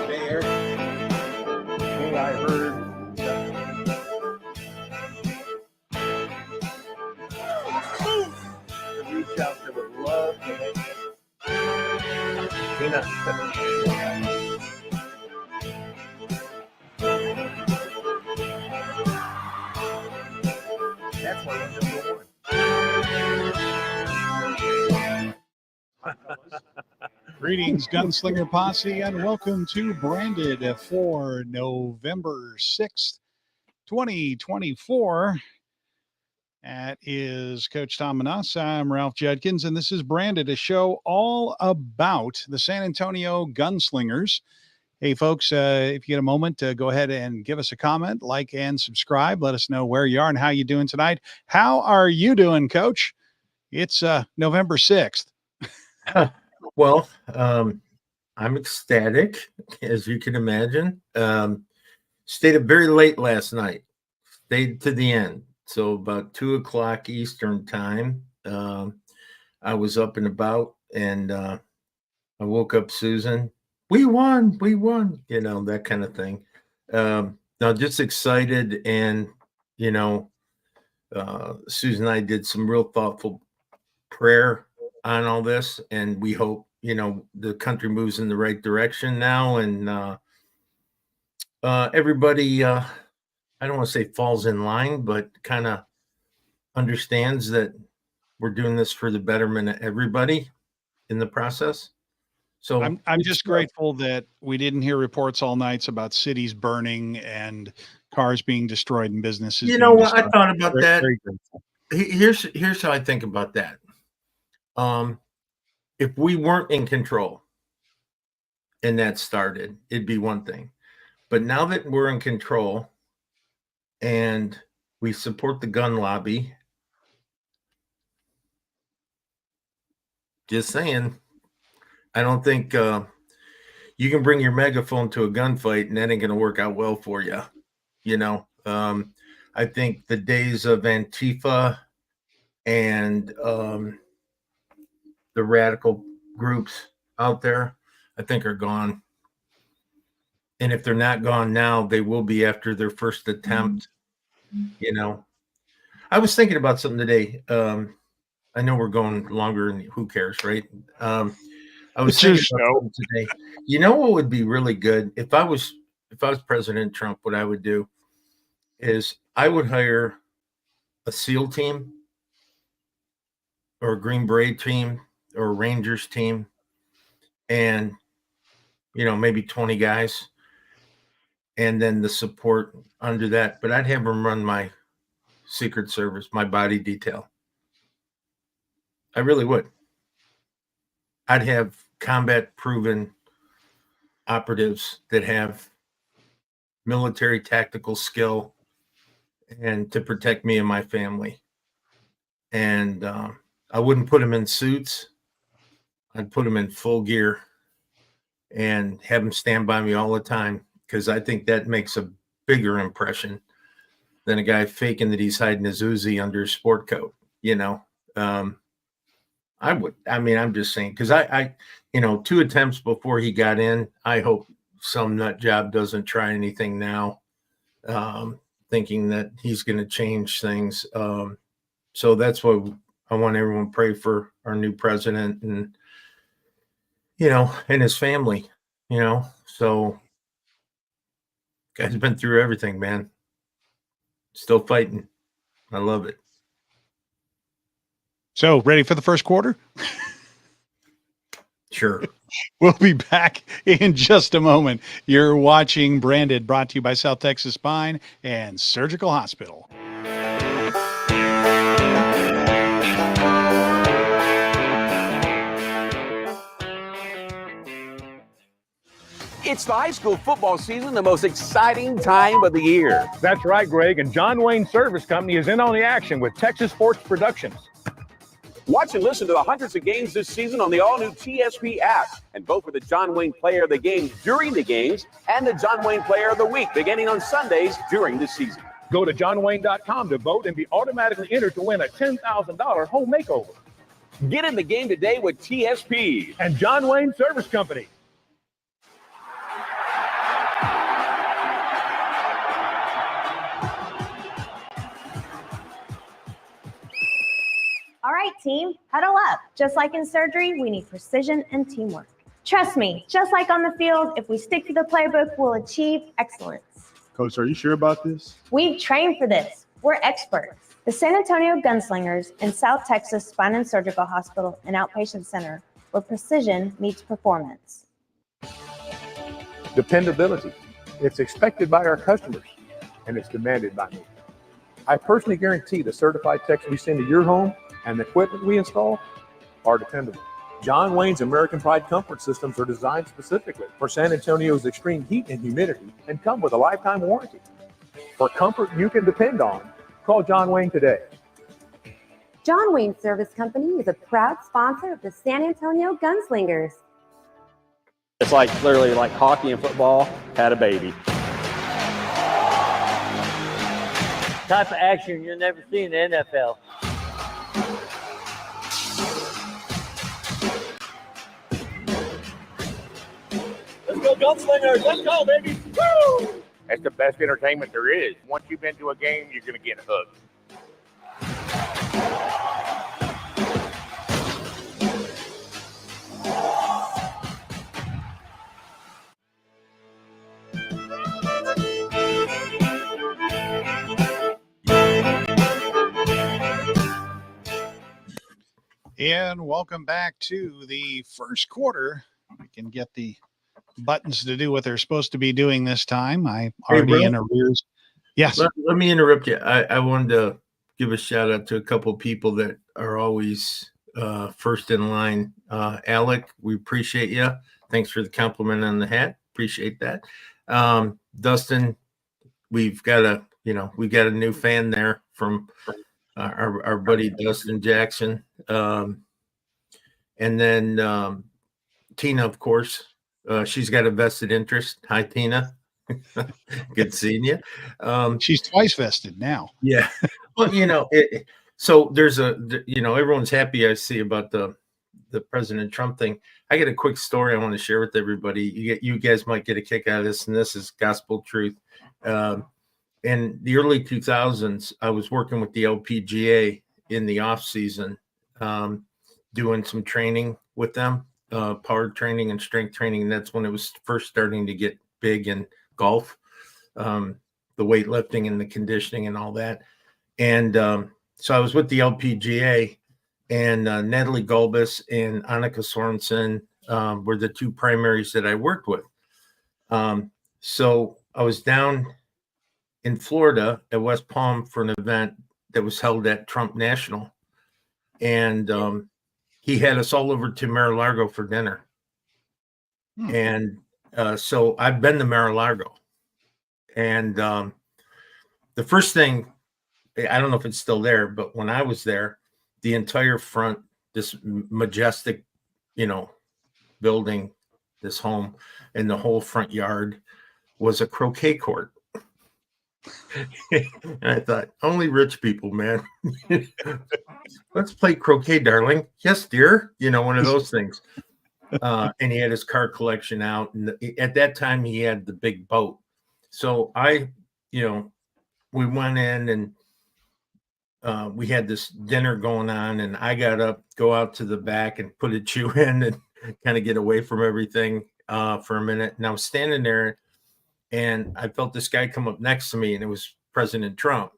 there. Hey, I heard. Reach out to the love. Tina. That's why I'm number one. Greetings, Gunslinger Posse, and welcome to Branded for November 6th, 2024. That is Coach Tom Manas. I'm Ralph Judkins, and this is Branded, a show all about the San Antonio Gunslingers. Hey, folks, if you get a moment, go ahead and give us a comment, like, and subscribe. Let us know where you are and how you're doing tonight. How are you doing, Coach? It's November 6th. Well, I'm ecstatic, as you can imagine. Stayed up very late last night. Stayed to the end. So about 2:00 Eastern time, I was up and about, and I woke up Susan. We won, that kind of thing. Now just excited, and Susan and I did some real thoughtful prayer on all this, and we hope the country moves in the right direction now, and everybody I don't want to say falls in line, but kind of understands that we're doing this for the betterment of everybody in the process. So I'm just grateful that we didn't hear reports all nights about cities burning and cars being destroyed and businesses. You know what? Destroyed. I thought about that. Very grateful. Here's how I think about that. If we weren't in control and that started, it'd be one thing. But now that we're in control and we support the gun lobby, just saying, I don't think you can bring your megaphone to a gunfight and that ain't going to work out well for you. I think the days of Antifa and the radical groups out there, I think are gone. And if they're not gone now, they will be after their first attempt. I was thinking about something today. I know we're going longer, and who cares, right? I was thinking about something today. You know what would be really good if I was President Trump? What I would do is I would hire a SEAL team, or a Green Beret team, or a Rangers team, and maybe 20 guys, and then the support under that. But I'd have them run my Secret Service, my body detail. I really would. I'd have combat proven operatives that have military tactical skill and to protect me and my family. And I wouldn't put them in suits. I'd put them in full gear and have them stand by me all the time, because I think that makes a bigger impression than a guy faking that he's hiding his Uzi under his sport coat. I would. I mean, I'm just saying, because I 2 attempts before he got in. I hope some nut job doesn't try anything now, thinking that he's going to change things. So that's what I want everyone to pray for our new president, and and his family. So guy's been through everything, man. Still fighting. I love it. So, ready for the first quarter? Sure. We'll be back in just a moment. You're watching Branded, brought to you by South Texas Spine and Surgical Hospital. It's the high school football season, the most exciting time of the year. That's right, Greg, and John Wayne Service Company is in on the action with Texas Sports Productions. Watch and listen to the hundreds of games this season on the all-new TSP app, and vote for the John Wayne Player of the Game during the games and the John Wayne Player of the Week beginning on Sundays during the season. Go to johnwayne.com to vote and be automatically entered to win a $10,000 home makeover. Get in the game today with TSP. And John Wayne Service Company. All right, team, huddle up. Just like in surgery, we need precision and teamwork. Trust me, just like on the field, if we stick to the playbook, we'll achieve excellence. Coach, are you sure about this? We've trained for this. We're experts. The San Antonio Gunslingers in South Texas Spine and Surgical Hospital and Outpatient Center, where precision meets performance. Dependability. It's expected by our customers, and it's demanded by me. I personally guarantee the certified techs we send to your home and the equipment we install are dependable. John Wayne's American Pride comfort systems are designed specifically for San Antonio's extreme heat and humidity and come with a lifetime warranty. For comfort you can depend on, call John Wayne today. John Wayne Service Company is a proud sponsor of the San Antonio Gunslingers. It's like literally like hockey and football had a baby. Type of action you'll never see in the NFL. Let's go Gunslingers, let's go baby. Woo! That's the best entertainment there is. Once you've been to a game, you're going to get hooked. And welcome back to the first quarter. We can get the buttons to do what they're supposed to be doing this time. I already in arrears. Yes. Let me interrupt you. I wanted to give a shout out to a couple of people that are always first in line. Alec, we appreciate you. Thanks for the compliment on the hat. Appreciate that. Dustin, we've got a new fan there from our buddy Dustin Jackson. And then Tina, of course, she's got a vested interest. Hi, Tina. Good seeing you. She's twice vested now. Yeah. Well, so there's everyone's happy, I see, about the President Trump thing. I got a quick story I want to share with everybody. You guys might get a kick out of this, and this is gospel truth. In the early 2000s, I was working with the LPGA in the off season, doing some training with them, power training and strength training. And that's when it was first starting to get big in golf, the weightlifting and the conditioning and all that. And so I was with the LPGA, and Natalie Gulbis and Annika Sorensen were the two primaries that I worked with. So I was down in Florida at West Palm for an event that was held at Trump National. And he had us all over to Mar-a-Lago for dinner. And so I've been to Mar-a-Lago. And the first thing, I don't know if it's still there, but when I was there, the entire front, this majestic, building, this home, and the whole front yard was a croquet court. And I thought, only rich people, man. Let's play croquet, darling. Yes, dear. One of those things. And he had his car collection out. And at that time, he had the big boat. So we went in and we had this dinner going on. And I got up, go out to the back and put a chew in and kind of get away from everything for a minute. And I was standing there. And I felt this guy come up next to me, and it was President Trump.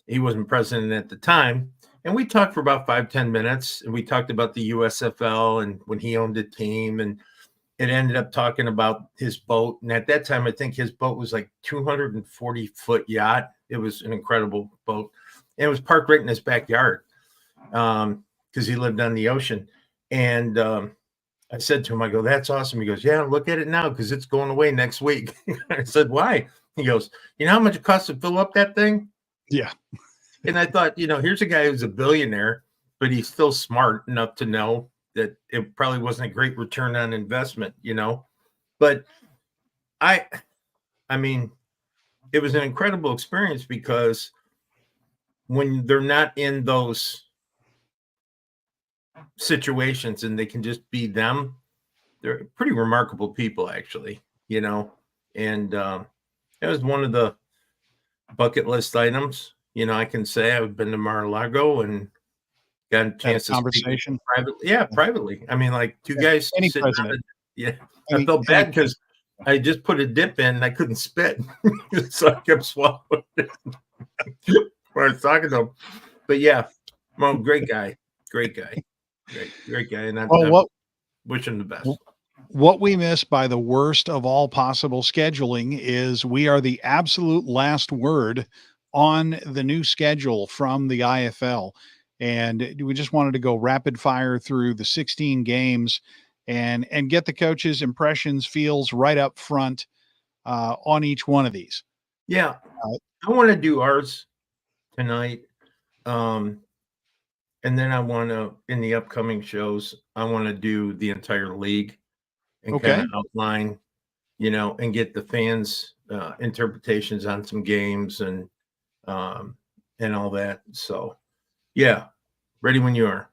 He wasn't president at the time. And we talked for about 5-10 minutes, and we talked about the USFL and when he owned a team. And it ended up talking about his boat. And at that time, I think his boat was like 240-foot yacht. It was an incredible boat. And it was parked right in his backyard because he lived on the ocean. And I said to him, I go, that's awesome. He goes, yeah, look at it now because it's going away next week. I said, why? He goes, you know how much it costs to fill up that thing? Yeah. And I thought, here's a guy who's a billionaire, but he's still smart enough to know that it probably wasn't a great return on investment, But I mean, it was an incredible experience because when they're not in those situations and they can just be them. They're pretty remarkable people, actually, and it was one of the bucket list items. I can say I've been to Mar-a-Lago and got a chance to conversation privately. Yeah, privately. I mean, like two guys any sitting on president. I felt bad because I just put a dip in and I couldn't spit. So I kept swallowing it when I was talking to him. But yeah, well, great guy. Great guy. Great guy. And I wish him the best. What we miss by the worst of all possible scheduling is we are the absolute last word on the new schedule from the IFL. And we just wanted to go rapid fire through the 16 games and get the coaches' impressions, feels right up front on each one of these. Yeah. I want to do ours tonight. And then I want to, in the upcoming shows, I want to do the entire league and kind of outline, and get the fans' interpretations on some games and all that. So, yeah, ready when you are.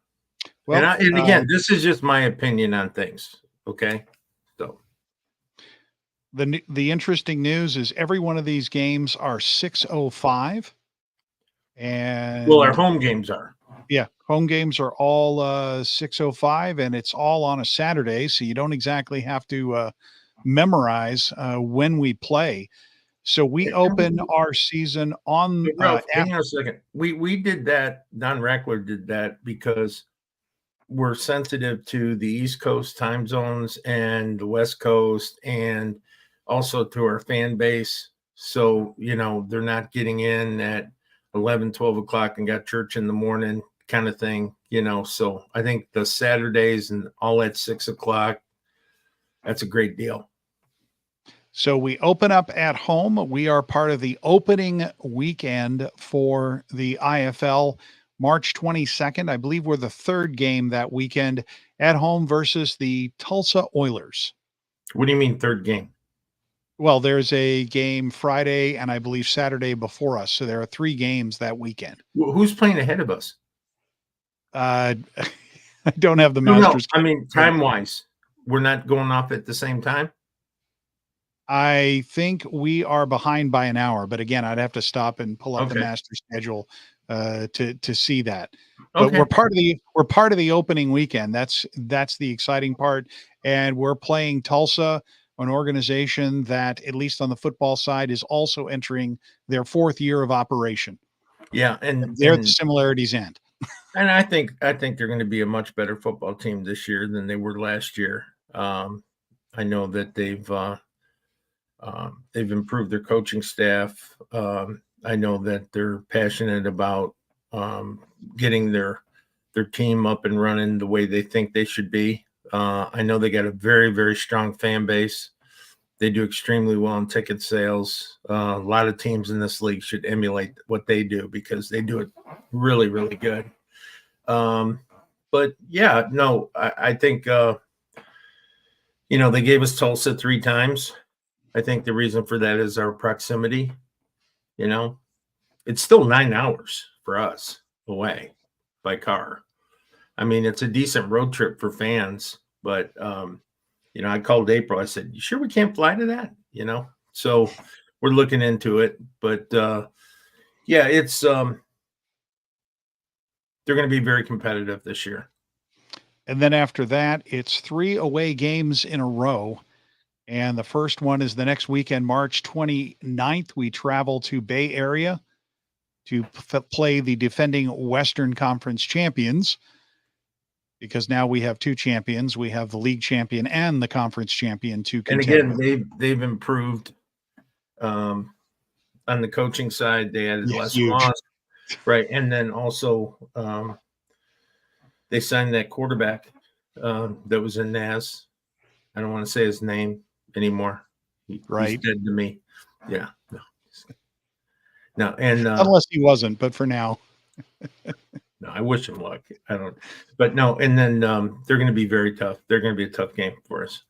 Well, and again, this is just my opinion on things. Okay, so the interesting news is every one of these games are 6:05, and our home games are. Yeah, home games are all 6:05, and it's all on a Saturday, so you don't exactly have to memorize when we play. So we open our season on. Hang on a second. We did that. Don Rackler did that because we're sensitive to the East Coast time zones and the West Coast, and also to our fan base. So they're not getting in at 11, 12 o'clock and got church in the morning, kind of thing, so I think the Saturdays and all at 6 o'clock, that's a great deal. So we open up at home. We are part of the opening weekend for the IFL, March 22nd. I believe we're the third game that weekend at home versus the Tulsa Oilers. What do you mean third game? Well, there's a game Friday and I believe Saturday before us. So there are 3 games that weekend. Who's playing ahead of us? I don't have the Masters. No. I mean, time-wise, we're not going off at the same time? I think we are behind by an hour, but again, I'd have to stop and pull up the master schedule to see that. But we're part of the opening weekend. That's the exciting part. And we're playing Tulsa, an organization that, at least on the football side, is also entering their 4th year of operation. Yeah, and there the similarities end. And I think they're going to be a much better football team this year than they were last year. I know that they've improved their coaching staff. I know that they're passionate about getting their team up and running the way they think they should be. I know they got a very, very strong fan base. They do extremely well in ticket sales. A lot of teams in this league should emulate what they do because they do it really, really good. But yeah, no, I think, they gave us Tulsa 3 times. I think the reason for that is our proximity. It's still 9 hours for us away by car. I mean, it's a decent road trip for fans, but, I called April. I said, "You sure we can't fly to that?" So we're looking into it, but, yeah, it's, they're going to be very competitive this year. And then after that, it's 3 away games in a row. And the first one is the next weekend, March 29th. We travel to Bay Area to play the defending Western Conference champions, because now we have 2 champions. We have the league champion and the conference champion to contend. And again, they've improved on the coaching side. They added less loss. Right. And then also they signed that quarterback that was in NAS. I don't want to say his name anymore. He's dead to me. Yeah. No. And unless he wasn't, but for now. No, I wish him luck. I don't. But no, and then they're going to be very tough. They're going to be a tough game for us.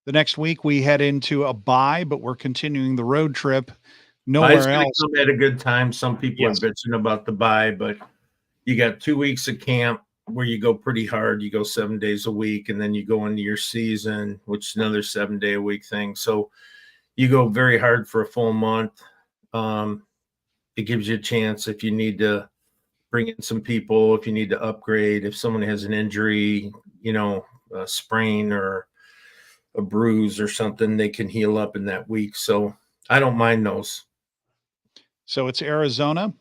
The next week we head into a bye, but we're continuing the road trip. Nowhere else. Come at a good time. Some people are bitching about the bye, but you got 2 weeks of camp. where you go pretty hard. You go 7 days a week, and then you go into your season, which is another 7 day a week thing. So you go very hard for a full month. It gives you a chance if you need to bring in some people, if you need to upgrade, if someone has an injury, a sprain or a bruise or something, they can heal up in that week. So I don't mind those. So it's Arizona.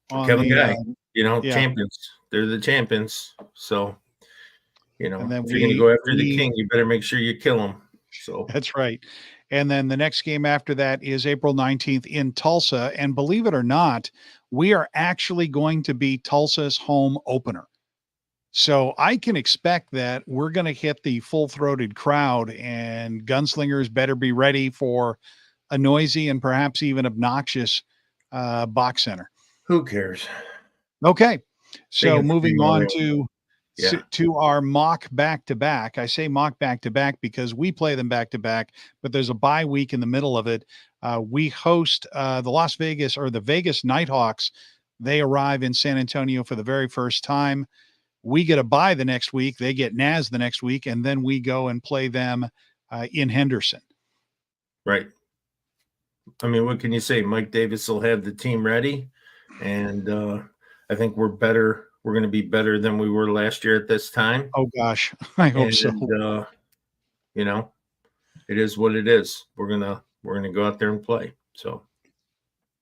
Kevin Guy, champions. They're the champions. So, and then if you're going to go after the king, you better make sure you kill him. So that's right. And then the next game after that is April 19th in Tulsa. And believe it or not, we are actually going to be Tulsa's home opener. So I can expect that we're going to hit the full-throated crowd, and Gunslingers better be ready for a noisy and perhaps even obnoxious box center. Who cares? Okay. So moving on to our mock back-to-back. I say mock back-to-back because we play them back-to-back, but there's a bye week in the middle of it. We host the Vegas Nighthawks. They arrive in San Antonio for the very first time. We get a bye the next week. They get Naz the next week, and then we go and play them in Henderson. Right. I mean, what can you say? Mike Davis will have the team ready, and I think we're better. We're going to be better than we were last year at this time. Oh gosh, I hope so. It is what it is. We're gonna go out there and play. So.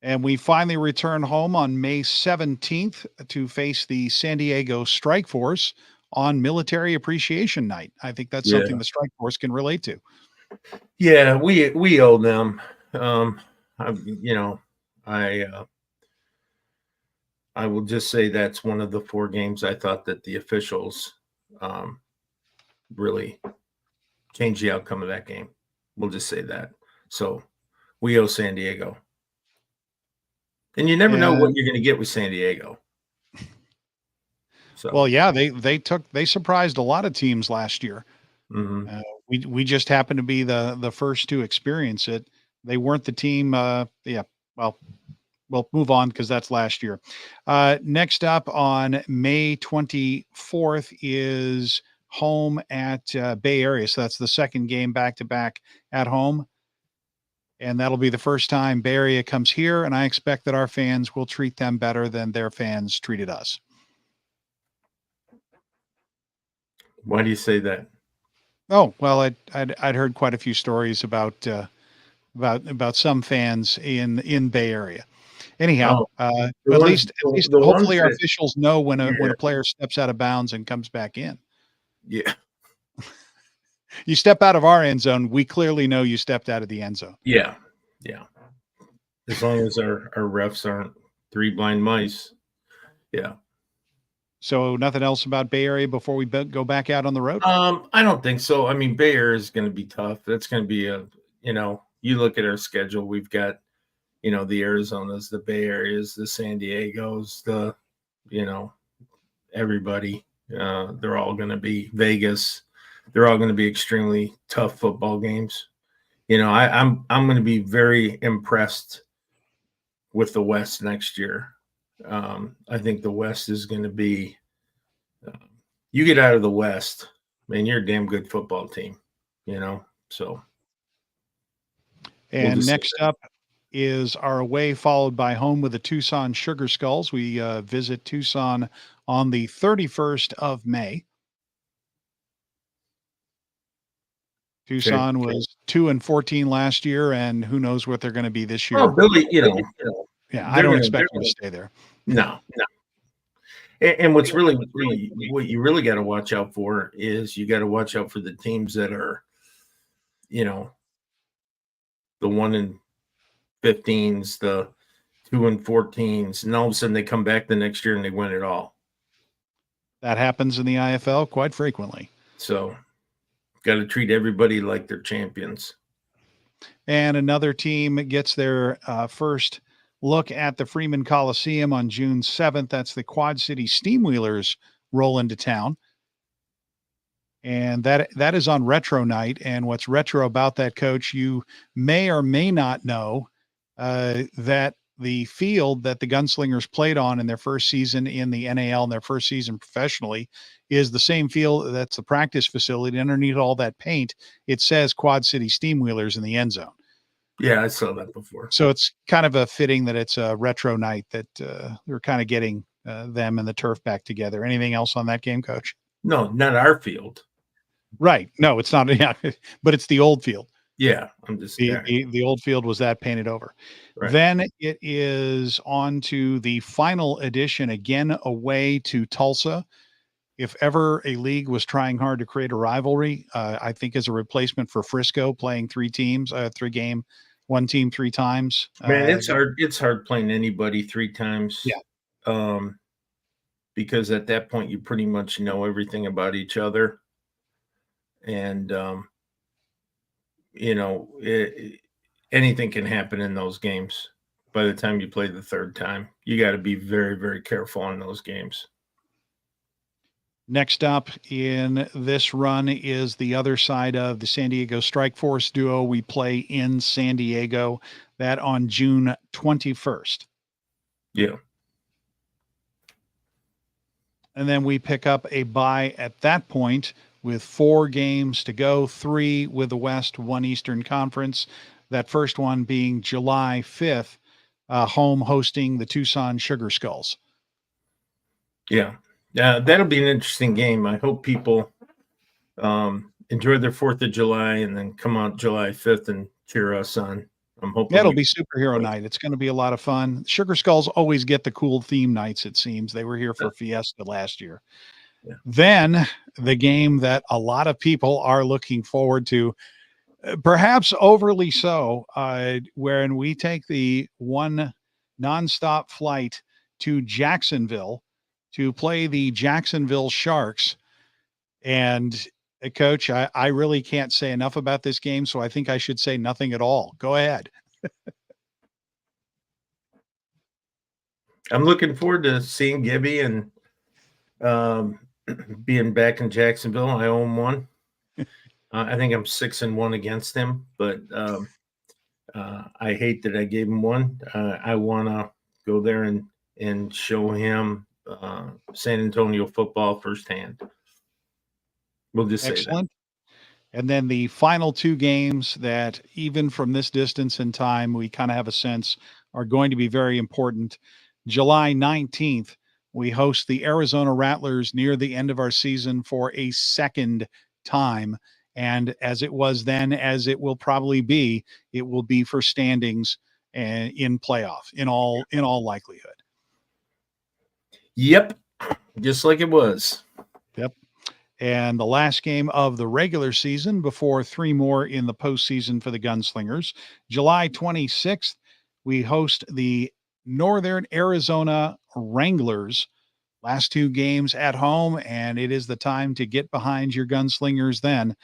And we finally return home on May 17th to face the San Diego Strike Force on Military Appreciation Night. I think that's something the Strike Force can relate to. Yeah, we owe them. I will just say that's one of the 4 games I thought that the officials really changed the outcome of that game. We'll just say that. So we owe San Diego. And you never know what you're going to get with San Diego. So. Well, yeah, they surprised a lot of teams last year. Mm-hmm. We just happened to be the first to experience it. They weren't the team. Well, we'll move on because that's last year. Next up on May 24th is home at Bay Area. So that's the second game back-to-back at home. And that'll be the first time Bay Area comes here, and I expect that our fans will treat them better than their fans treated us. Why do you say that? Oh, well, I'd heard quite a few stories about some fans in Bay Area. Anyhow, at least hopefully our officials know when a player steps out of bounds and comes back in. Yeah. You step out of our end zone, we clearly know you stepped out of the end zone. Yeah. Yeah. As long as our refs aren't 3 blind mice. Yeah. So nothing else about Bay Area before we go back out on the road? I don't think so. I mean, Bay Area is going to be tough. That's going to be you look at our schedule, we've got, the Arizonas, the Bay Areas, the San Diegos, everybody. They're all going to be Vegas. They're all going to be extremely tough football games. I'm going to be very impressed with the West next year. I think the West is going to be. You get out of the West, man, you're a damn good football team. So. And next up is our away, followed by home with the Tucson Sugar Skulls. We visit Tucson on the 31st of May. Tucson was 2-14 last year, and who knows what they're going to be this year. Oh, Billy, yeah, I don't expect them to stay there. No. And what you really got to watch out for is you got to watch out for the teams that are, the 1-15s, the 2-14s, and all of a sudden they come back the next year and they win it all. That happens in the IFL quite frequently. So. Got to treat everybody like they're champions. And another team gets their first look at the Freeman Coliseum on June 7th. That's the Quad City Steamwheelers roll into town. And that is on retro night. And what's retro about that, Coach, you may or may not know that the field that the Gunslingers played on in their first season in the NAL and their first season professionally is the same field that's the practice facility. Underneath all that paint, it says Quad City Steamwheelers in the end zone. Yeah, I saw that before. So it's kind of a fitting that it's a retro night that we're kind of getting them and the turf back together. Anything else on that game, Coach? No, not our field. Right. No, it's not. Yeah, but it's the old field. Yeah, I'm just The old field was that painted over. Right. Then it is on to the final edition, again away to Tulsa. If ever a league was trying hard to create a rivalry, I think as a replacement for Frisco playing 3 teams, 3 game, 1 team 3 times. Man, it's hard. It's hard playing anybody 3 times. Yeah. Because at that point you pretty much know everything about each other, and anything can happen in those games. By the time you play the 3rd time, you got to be very, very careful in those games. Next up in this run is the other side of the San Diego Strike Force duo. We play in San Diego, that on June 21st. Yeah. And then we pick up a bye at that point with 4 games to go, 3 with the West, 1 Eastern Conference. That first one being July 5th, home hosting the Tucson Sugar Skulls. Yeah. That'll be an interesting game. I hope people enjoy their 4th of July and then come out July 5th and cheer us on. I'm hoping that'll be superhero night. It's going to be a lot of fun. Sugar Skulls always get the cool theme nights, it seems. They were here for Fiesta last year. Yeah. Then the game that a lot of people are looking forward to, perhaps overly so, when we take the one nonstop flight to Jacksonville to play the Jacksonville Sharks. And Coach, I really can't say enough about this game, so I think I should say nothing at all. Go ahead. I'm looking forward to seeing Gibby and being back in Jacksonville. I own one. I think I'm 6-1 against him, but I hate that I gave him one. I want to go there and show him San Antonio football firsthand. We'll just say excellent. That. And then the final 2 games that even from this distance in time, we kind of have a sense are going to be very important. July 19th, we host the Arizona Rattlers near the end of our season for a 2nd time. And as it was then, as it will probably be, it will be for standings and in playoff in all likelihood. Yep. Just like it was. Yep. And the last game of the regular season before 3 more in the postseason for the Gunslingers. July 26th, we host the Northern Arizona Wranglers. Last 2 games at home, and it is the time to get behind your Gunslingers then.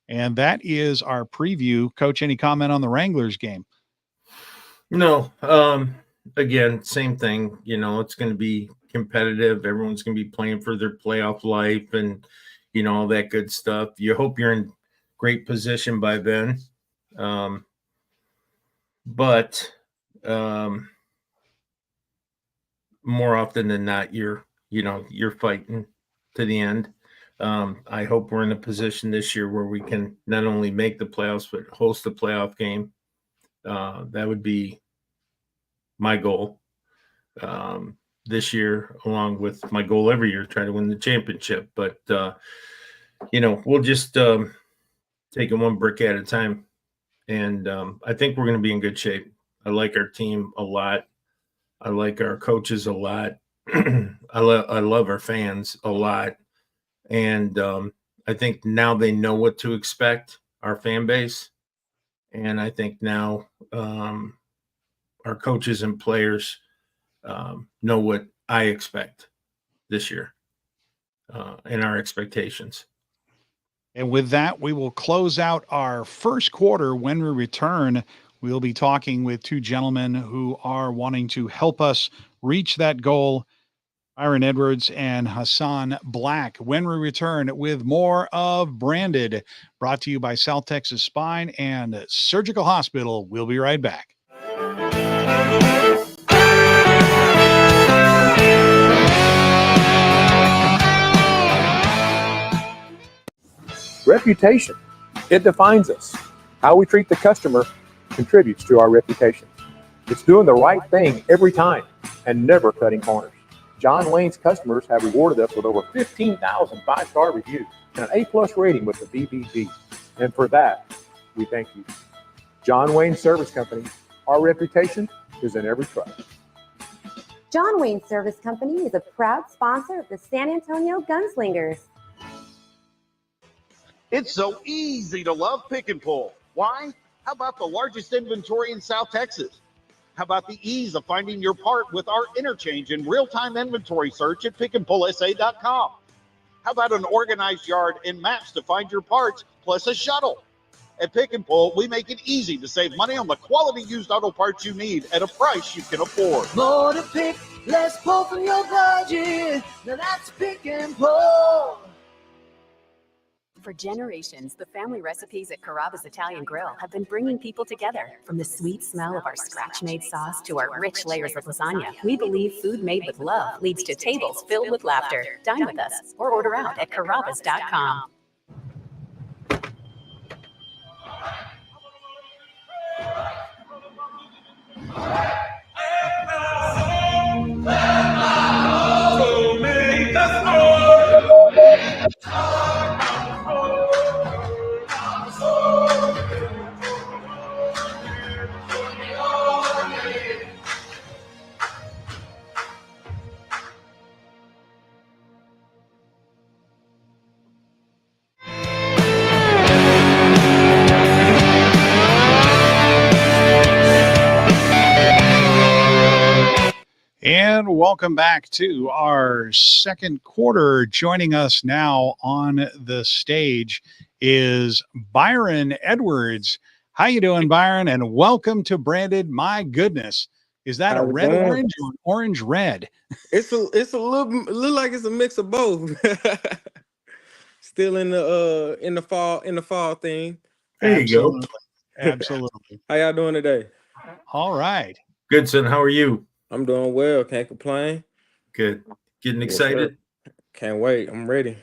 And that is our preview. Coach, any comment on the Wranglers game? No. Again, same thing. It's going to be competitive. Everyone's going to be playing for their playoff life and, all that good stuff. You hope you're in great position by then. But more often than not, you're fighting to the end. I hope we're in a position this year where we can not only make the playoffs, but host a playoff game. That would be my goal this year, along with my goal every year, try to win the championship. But, we'll just take it one brick at a time. And I think we're going to be in good shape. I like our team a lot. I like our coaches a lot. I love our fans a lot. And I think now they know what to expect, our fan base. And I think now our coaches and players know what I expect this year and our expectations. And with that, we will close out our first quarter. When we return, we'll be talking with 2 gentlemen who are wanting to help us reach that goal, Byron Edwards and Hassan Black. When we return with more of Branded, brought to you by South Texas Spine and Surgical Hospital. We'll be right back. Reputation, it defines us. How we treat the customer contributes to our reputation. It's doing the right thing every time and never cutting corners. John Wayne's customers have rewarded us with over 15,000 five-star reviews and an A+ rating with the BBB. And for that, we thank you. John Wayne Service Company, our reputation is in every truck. John Wayne Service Company is a proud sponsor of the San Antonio Gunslingers. It's so easy to love Pick and Pull. Why? How about the largest inventory in South Texas? How about the ease of finding your part with our interchange and real-time inventory search at pickandpullsa.com? How about an organized yard and maps to find your parts, plus a shuttle? At Pick and Pull, we make it easy to save money on the quality used auto parts you need at a price you can afford. More to pick, less pull from your budget. Now that's Pick and Pull. For generations, the family recipes at Carrabba's Italian Grill have been bringing people together. From the sweet smell of our scratch-made sauce to our rich layers of lasagna, we believe food made with love leads to tables filled with laughter. Dine with us or order out at Carrabba's.com. And welcome back to our second quarter. Joining us now on the stage is Byron Edwards. How you doing, Byron? And welcome to Branded. My goodness, is that a red orange or an orange red? It's a little like it's a mix of both. Still in the fall theme. There you go. Absolutely. How y'all doing today? All right. Good, son. How are you? I'm doing well. Can't complain. Good. Getting excited? Can't wait. I'm ready.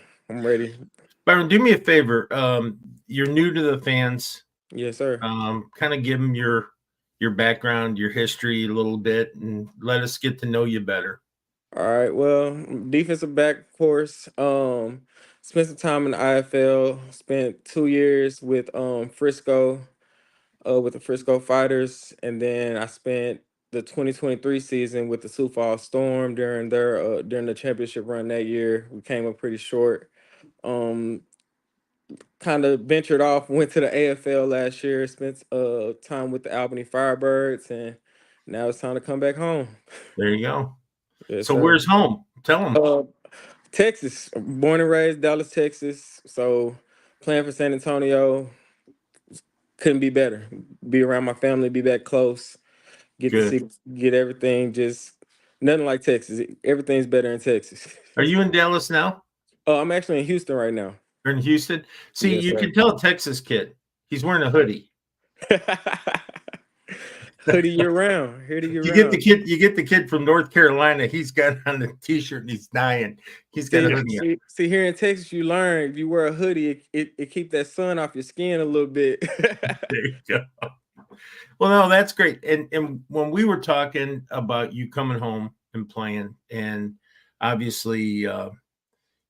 Byron, do me a favor. You're new to the fans. Yes, sir. Kind of give them your background, your history a little bit, and let us get to know you better. All right. Well, defensive back, of course. Spent some time in the IFL. Spent 2 years with Frisco, with the Frisco Fighters, and then I spent the 2023 season with the Sioux Falls Storm during the championship run that year. We came up pretty short. Kind of ventured off, went to the AFL last year, spent time with the Albany Firebirds, and now it's time to come back home. There you go. Yes, so sir. Where's home? Tell them. Texas, born and raised Dallas, Texas. So playing for San Antonio, couldn't be better. Be around my family, be back close. Get everything, just nothing like Texas. Everything's better in Texas. Are you in Dallas now? I'm actually in Houston right now. You're in Houston? See, Yes, you sir. can tell a Texas kid. He's wearing a hoodie. Hoodie year round. You get the kid from North Carolina. He's got on the t-shirt and he's dying. He's got a hoodie. See, here in Texas, you learn if you wear a hoodie, it keep that sun off your skin a little bit. There you go. Well, no, that's great. And when we were talking about you coming home and playing, and obviously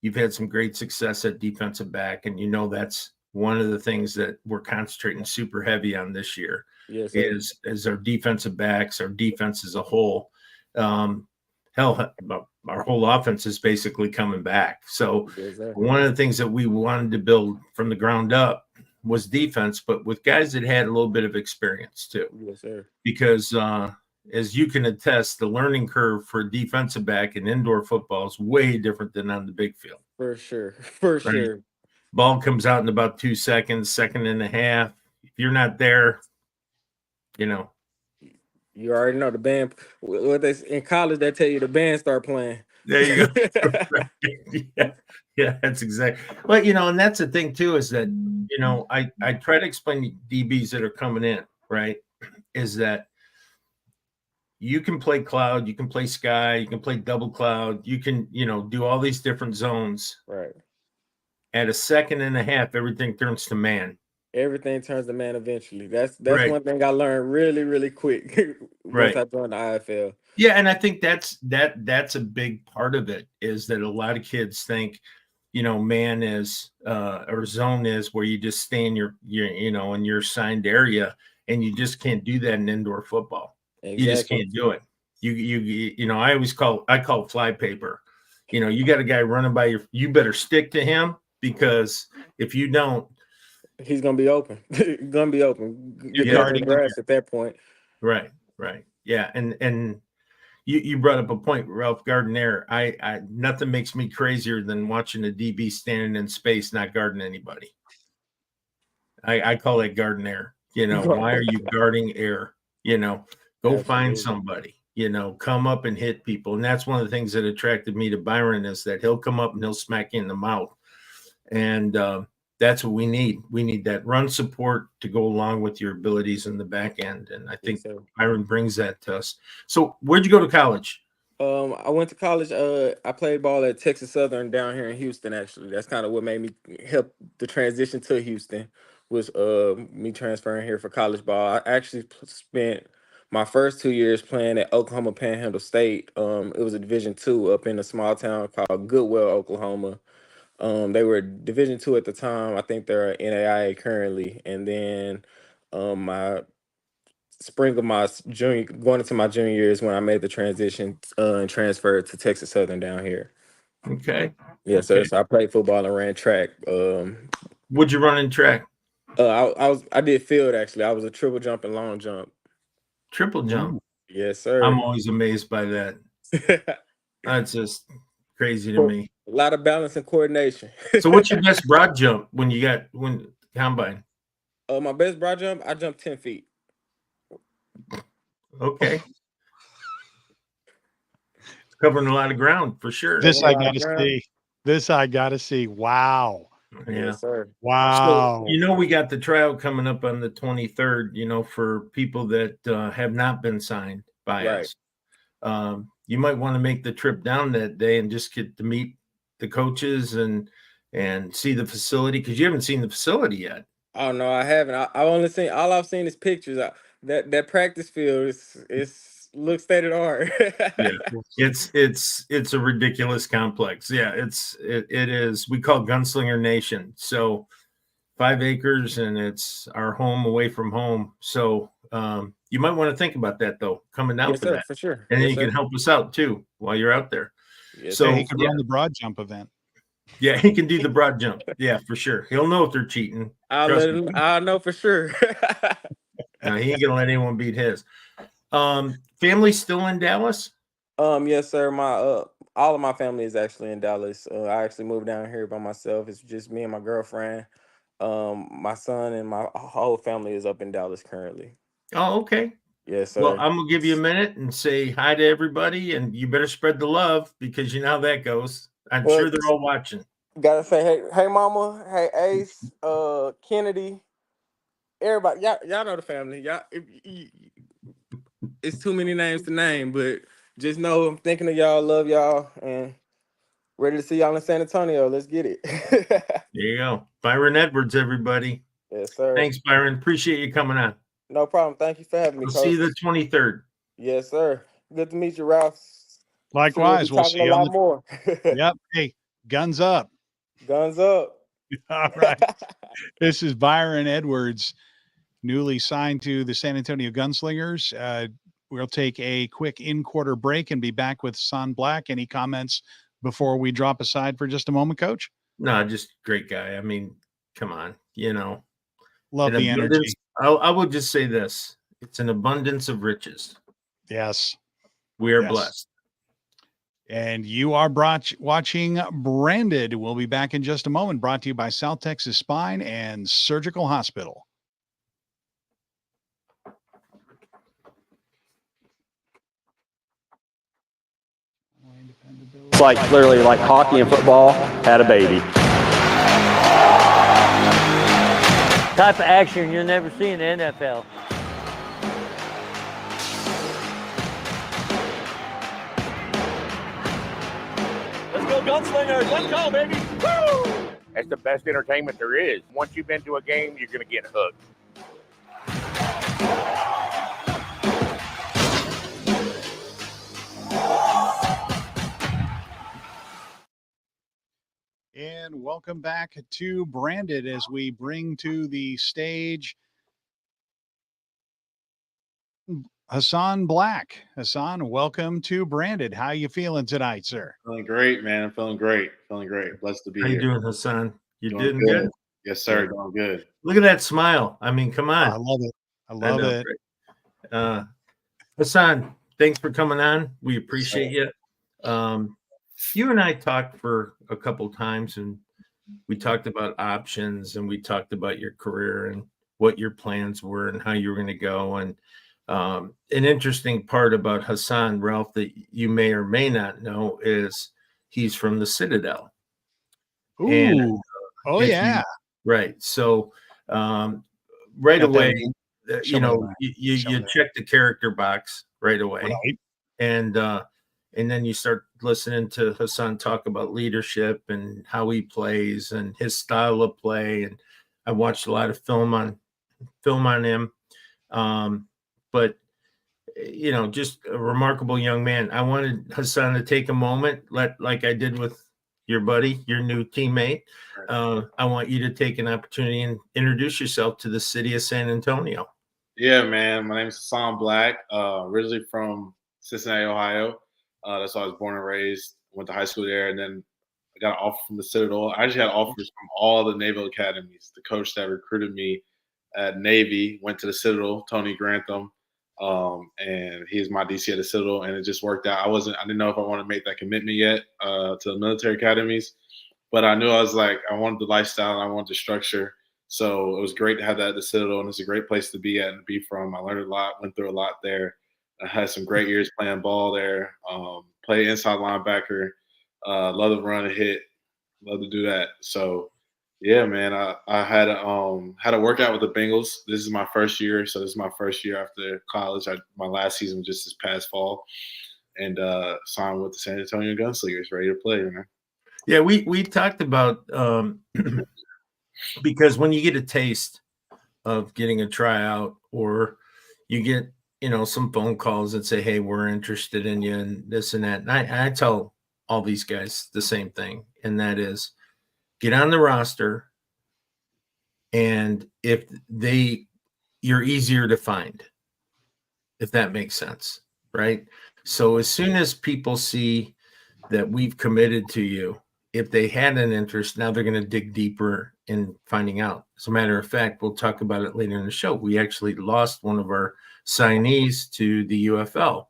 you've had some great success at defensive back, and that's one of the things that we're concentrating super heavy on this year. Yes, is our defensive backs, our defense as a whole. Hell, our whole offense is basically coming back. So one of the things that we wanted to build from the ground up was defense, but with guys that had a little bit of experience too. Yes, sir. Because as you can attest, the learning curve for a defensive back in indoor football is way different than on the big field. For sure. Sure. Ball comes out in about 2 seconds, second and a half. If you're not there, you already know the band. What they in college, they tell you the band start playing. There you go. Yeah, that's exactly. Well, and that's the thing too, is that I try to explain to DBs that are coming in, right, is that you can play cloud, you can play sky, you can play double cloud, you can do all these different zones, right? at a second and a half, everything turns to man. Everything turns to man eventually. That's Right. one thing I learned really, really quick once Right. I joined the IFL. Yeah, and I think that's a big part of it, is that a lot of kids think, man is or zone is where you just stay in your in your assigned area, and you just can't do that in indoor football. Exactly. You just can't do it. I call it fly paper. You got a guy running by you better stick to him, because if you don't, he's gonna be open. Gonna be open. You're guarding the grass at that point. Right. Yeah, and you brought up a point, Ralph Gardner. I nothing makes me crazier than watching a DB standing in space not guarding anybody. I call that guarding air. Why are you guarding air? Go find somebody. Come up and hit people. And that's one of the things that attracted me to Byron, is that he'll come up and he'll smack you in the mouth. And that's what we need. We need that run support to go along with your abilities in the back end. And I think Byron brings that to us. So where'd you go to college? I went to college. I played ball at Texas Southern down here in Houston, actually. That's kind of what made me help the transition to Houston, was me transferring here for college ball. I actually spent my first 2 years playing at Oklahoma Panhandle State. It was a Division II up in a small town called Goodwell, Oklahoma. They were Division II at the time. I think they're NAIA currently. And then my spring of my going into my junior year is when I made the transition and transferred to Texas Southern down here. Okay. Yeah, sir. So I played football and ran track. What'd you run in track? I did field, actually. I was a triple jump and long jump. Triple jump. Yes, sir. I'm always amazed by that. That's just crazy to me. A lot of balance and coordination. So what's your best broad jump when combine? My best broad jump, I jumped 10 feet. Okay. Covering a lot of ground for sure. This I gotta see. Wow. Yeah. Yes, sir. Wow. So, we got the tryout coming up on the 23rd, for people that have not been signed by us. You might want to make the trip down that day and just get to meet the coaches and see the facility, because you haven't seen the facility yet. Oh no, I haven't. All I've seen is pictures. That practice field looks state of the art. Yeah, it's a ridiculous complex. Yeah, it is. We call Gunslinger Nation. So 5 acres, and it's our home away from home. So you might want to think about that, though, coming down for that. For sure. And then you can help us out too while you're out there. Yes, so he could run the broad jump event. Yeah, he can do the broad jump. Yeah, for sure. He'll know if they're cheating. I'll know for sure. No, he ain't gonna let anyone beat his. Family still in Dallas? Yes, sir. My all of my family is actually in Dallas. I actually moved down here by myself. It's just me and my girlfriend. My son and my whole family is up in Dallas currently. Oh, okay. Yes, sir. Well, I'm gonna give you a minute and say hi to everybody, and you better spread the love, because you know how that goes. I'm sure they're all watching. Gotta say, hey, mama, hey, Ace, Kennedy, everybody. Y'all know the family. It's too many names to name, but just know I'm thinking of y'all, love y'all, and ready to see y'all in San Antonio. Let's get it. There you go. Byron Edwards, everybody. Yes, sir. Thanks, Byron. Appreciate you coming on. No problem. Thank you for having me. We'll see you the 23rd. Yes, sir. Good to meet you, Ralph. Likewise. We'll see you a lot more. Yep. Hey, guns up. Guns up. All right. This is Byron Edwards, newly signed to the San Antonio Gunslingers. We'll take a quick in-quarter break and be back with Son Black. Any comments before we drop aside for just a moment, Coach? No, just great guy. I mean, come on, Love the energy. I would just say this. It's an abundance of riches. Yes. We are blessed. And you are watching Branded. We'll be back in just a moment. Brought to you by South Texas Spine and Surgical Hospital. It's literally like hockey and football had a baby. Type of action you'll never see in the NFL. Let's go, Gunslingers. Let's go, baby. Woo! That's the best entertainment there is. Once you've been to a game, you're going to get hooked. And welcome back to Branded as we bring to the stage Hassan Black. Hassan, welcome to Branded. How you feeling tonight, sir? Feeling great, man. I'm feeling great. Feeling great. Blessed to be How here. you doing, Hassan? You Doing doing good? Yes, sir. Doing good. Look at that smile. I mean, come on. I love it. I love it. Right? Hassan, thanks for coming on. We appreciate you. You and I talked for a couple times, and we talked about options, and we talked about your career and what your plans were and how you were going to go. And an interesting part about Hassan, Ralph, that you may or may not know is he's from the Citadel. Ooh. And, yeah. Right. So right away, you check the character box right away. Right. And then you start listening to Hassan talk about leadership and how he plays and his style of play. And I watched a lot of film on him. But just a remarkable young man. I wanted Hassan to take a moment, like I did with your buddy, your new teammate. I want you to take an opportunity and introduce yourself to the city of San Antonio. Yeah, man. My name is Hassan Black, originally from Cincinnati, Ohio. That's why I was born and raised. Went to high school there, and then I got an offer from the Citadel. I actually had offers from all the Naval academies. The coach that recruited me at Navy went to the Citadel, Tony Grantham, and he's my DC at the Citadel, and it just worked out. I didn't know if I wanted to make that commitment yet to the military academies, but I knew I wanted the lifestyle and I wanted the structure. So it was great to have that at the Citadel, and it's a great place to be at and be from. I learned a lot, went through a lot there. I had some great years playing ball there. Played inside linebacker. Love to run and hit. Love to do that. So, yeah, man, I had a workout with the Bengals. This is my first year. So this is my first year after college. My last season was just this past fall. And signed with the San Antonio Gunslingers, ready to play, man. Yeah, we talked about because when you get a taste of getting a tryout or you get some phone calls that say, hey, we're interested in you and this and that. And I tell all these guys the same thing. And that is get on the roster. And if you're easier to find, if that makes sense. Right. So as soon as people see that we've committed to you, if they had an interest, now they're going to dig deeper in finding out. As a matter of fact, we'll talk about it later in the show. We actually lost one of our signees to the UFL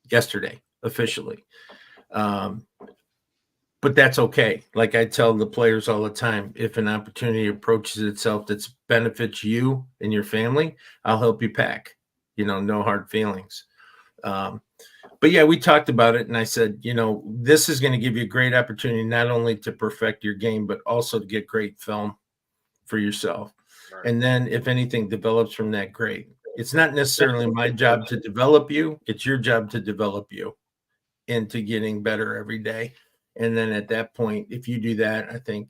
yesterday, officially. But that's okay. Like I tell the players all the time, if an opportunity approaches itself that benefits you and your family, I'll help you pack. No hard feelings. But yeah, we talked about it, and I said, this is going to give you a great opportunity not only to perfect your game, but also to get great film for yourself. Right. And then if anything develops from that, great. It's not necessarily my job to develop you. It's your job to develop you into getting better every day. And then at that point, if you do that, I think,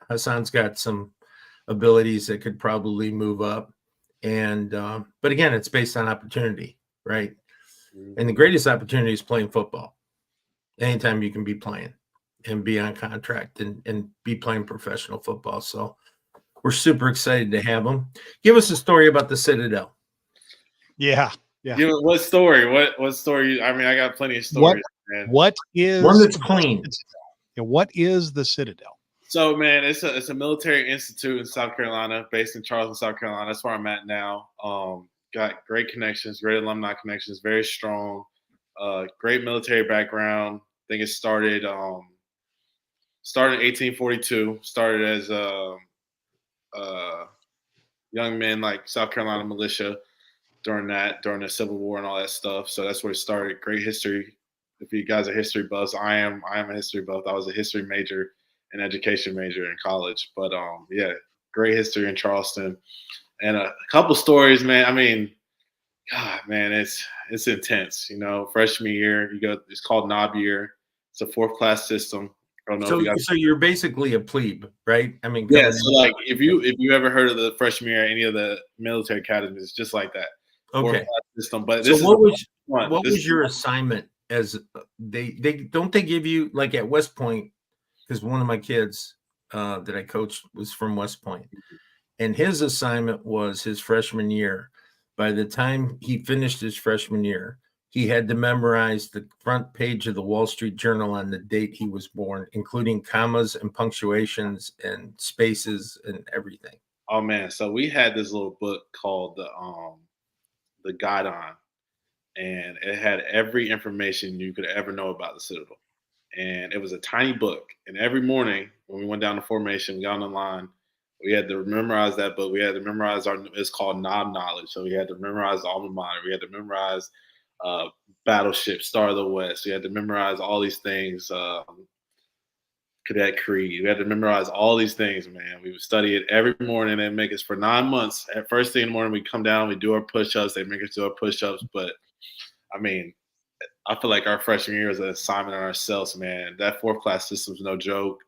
Hassan's got some abilities that could probably move up. And, but again, it's based on opportunity, right? And the greatest opportunity is playing football. Anytime you can be playing and be on contract and be playing professional football. So we're super excited to have him. Give us a story about the Citadel. Yeah. What story? What story? I mean, I got plenty of stories. What is one that's clean? What is the Citadel? So, man, it's a military institute in South Carolina, based in Charleston, South Carolina. That's where I'm at now. Got great connections, great alumni connections, very strong, great military background. I think it started in 1842. Started as young men, like South Carolina militia during the Civil War and all that stuff. So that's where it started. Great history. If you guys are history buffs, I am a history buff. I was a history major and education major in college. But yeah, great history in Charleston. And a couple stories, man. I mean, God, man, it's intense. Freshman year, it's called NOB year. It's a 4th class system. I don't know So, if you guys. so you're basically a plebe, right? I mean, Yeah. coming So in- like, if you ever heard of the freshman year, any of the military academies, it's just like that. Okay. 4-class system. But So this is what was one. what This was is your assignment as they don't they give you like at West Point, because one of my kids that I coached was from West Point, and his assignment was his freshman year. By the time he finished his freshman year, he had to memorize the front page of the Wall Street Journal on the date he was born, including commas and punctuations and spaces and everything. Oh man, so we had this little book called the Guidon, and it had every information you could ever know about the Citadel. And it was a tiny book. And every morning when we went down to formation, we got on the line, we had to memorize that book. We had to memorize it's called Knob Knowledge. So we had to memorize alma mater. We had to memorize Battleship, Star of the West. We had to memorize all these things. Cadet Creed. We had to memorize all these things, man. We would study it every morning and make us for 9 months. At first thing in the morning, we come down, we do our push-ups. They make us do our push-ups. But I mean, I feel like our freshman year is an assignment on ourselves, man. That 4th class system is no joke.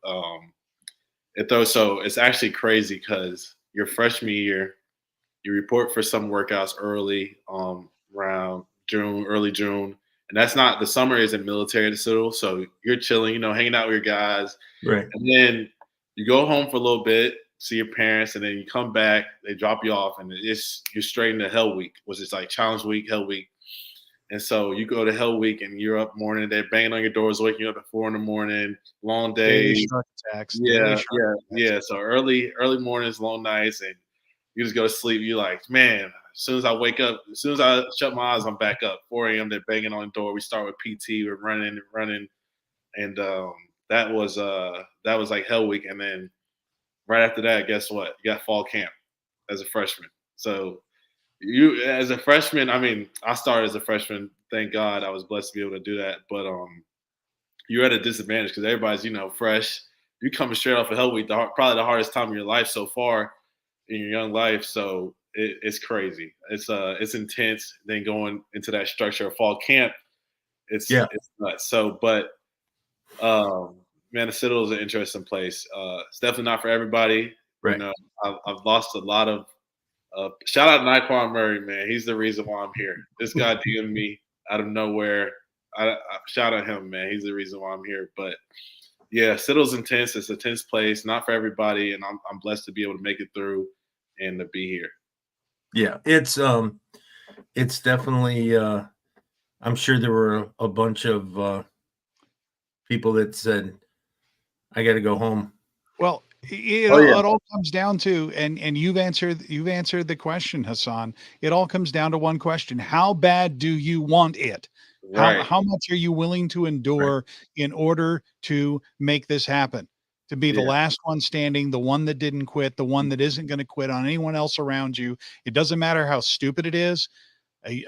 So it's actually crazy because your freshman year, you report for some workouts early, around June, early June. And that's not, the summer isn't military at the Citadel. So you're chilling, hanging out with your guys. Right. And then you go home for a little bit, see your parents, and then you come back, they drop you off, and you're straight into Hell Week, which is like Challenge Week, Hell Week. And so you go to Hell Week and you're up morning, they're banging on your doors, waking you up at 4 a.m, long days. Yeah. So early mornings, long nights, and you just go to sleep. You're like, man, as soon as I wake up, as soon as I shut my eyes, I'm back up. 4 a.m, they're banging on the door. We start with PT, we're running. And that was like Hell Week. And then right after that, guess what? You got fall camp as a freshman. So you, as a freshman, I mean, I started as a freshman. Thank God I was blessed to be able to do that. But you're at a disadvantage because everybody's, fresh. You're coming straight off of Hell Week, probably the hardest time of your life so far in your young life. So it's crazy. It's intense. Then going into that structure of fall camp, it's nuts. So, but man, the Citadel is an interesting place. It's definitely not for everybody. Right. I've lost a lot of. Shout out to Naquan Murray, man. He's the reason why I'm here. This guy DM'd me out of nowhere. I shout out him, man. He's the reason why I'm here. But yeah, Citadel's intense. It's a tense place, not for everybody, and I'm blessed to be able to make it through and to be here. Yeah, it's definitely. I'm sure there were a bunch of people that said, "I got to go home." Well, it all comes down to, and you've answered the question, Hassan. It all comes down to one question: how bad do you want it? Right. How much are you willing to endure in order to make this happen? To be the last one standing, the one that didn't quit, the one that isn't going to quit on anyone else around you. It doesn't matter how stupid it is.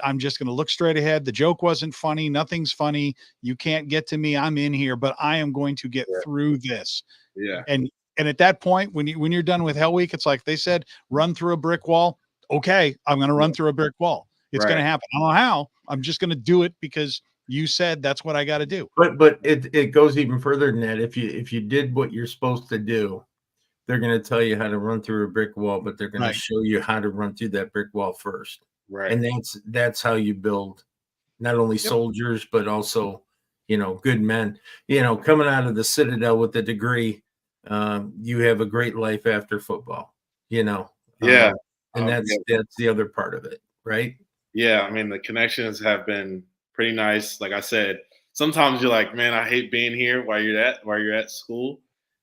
I'm just going to look straight ahead. The joke wasn't funny. Nothing's funny. You can't get to me. I'm in here, but I am going to get through this. Yeah. And at that point, when you're done with Hell Week, it's like they said, run through a brick wall. Okay, I'm going to run through a brick wall. It's going to happen. I don't know how. I'm just going to do it because you said that's what I got to do. But it goes even further than that. If you did what you're supposed to do, they're going to tell you how to run through a brick wall, but they're going to show you how to run through that brick wall first. Right. And that's how you build not only soldiers, but also, good men. Coming out of the Citadel with a degree, you have a great life after football, Yeah. And that's the other part of it, right? Yeah. I mean, the connections have been pretty nice. Like I said, sometimes you're like, man, I hate being here while you're at school.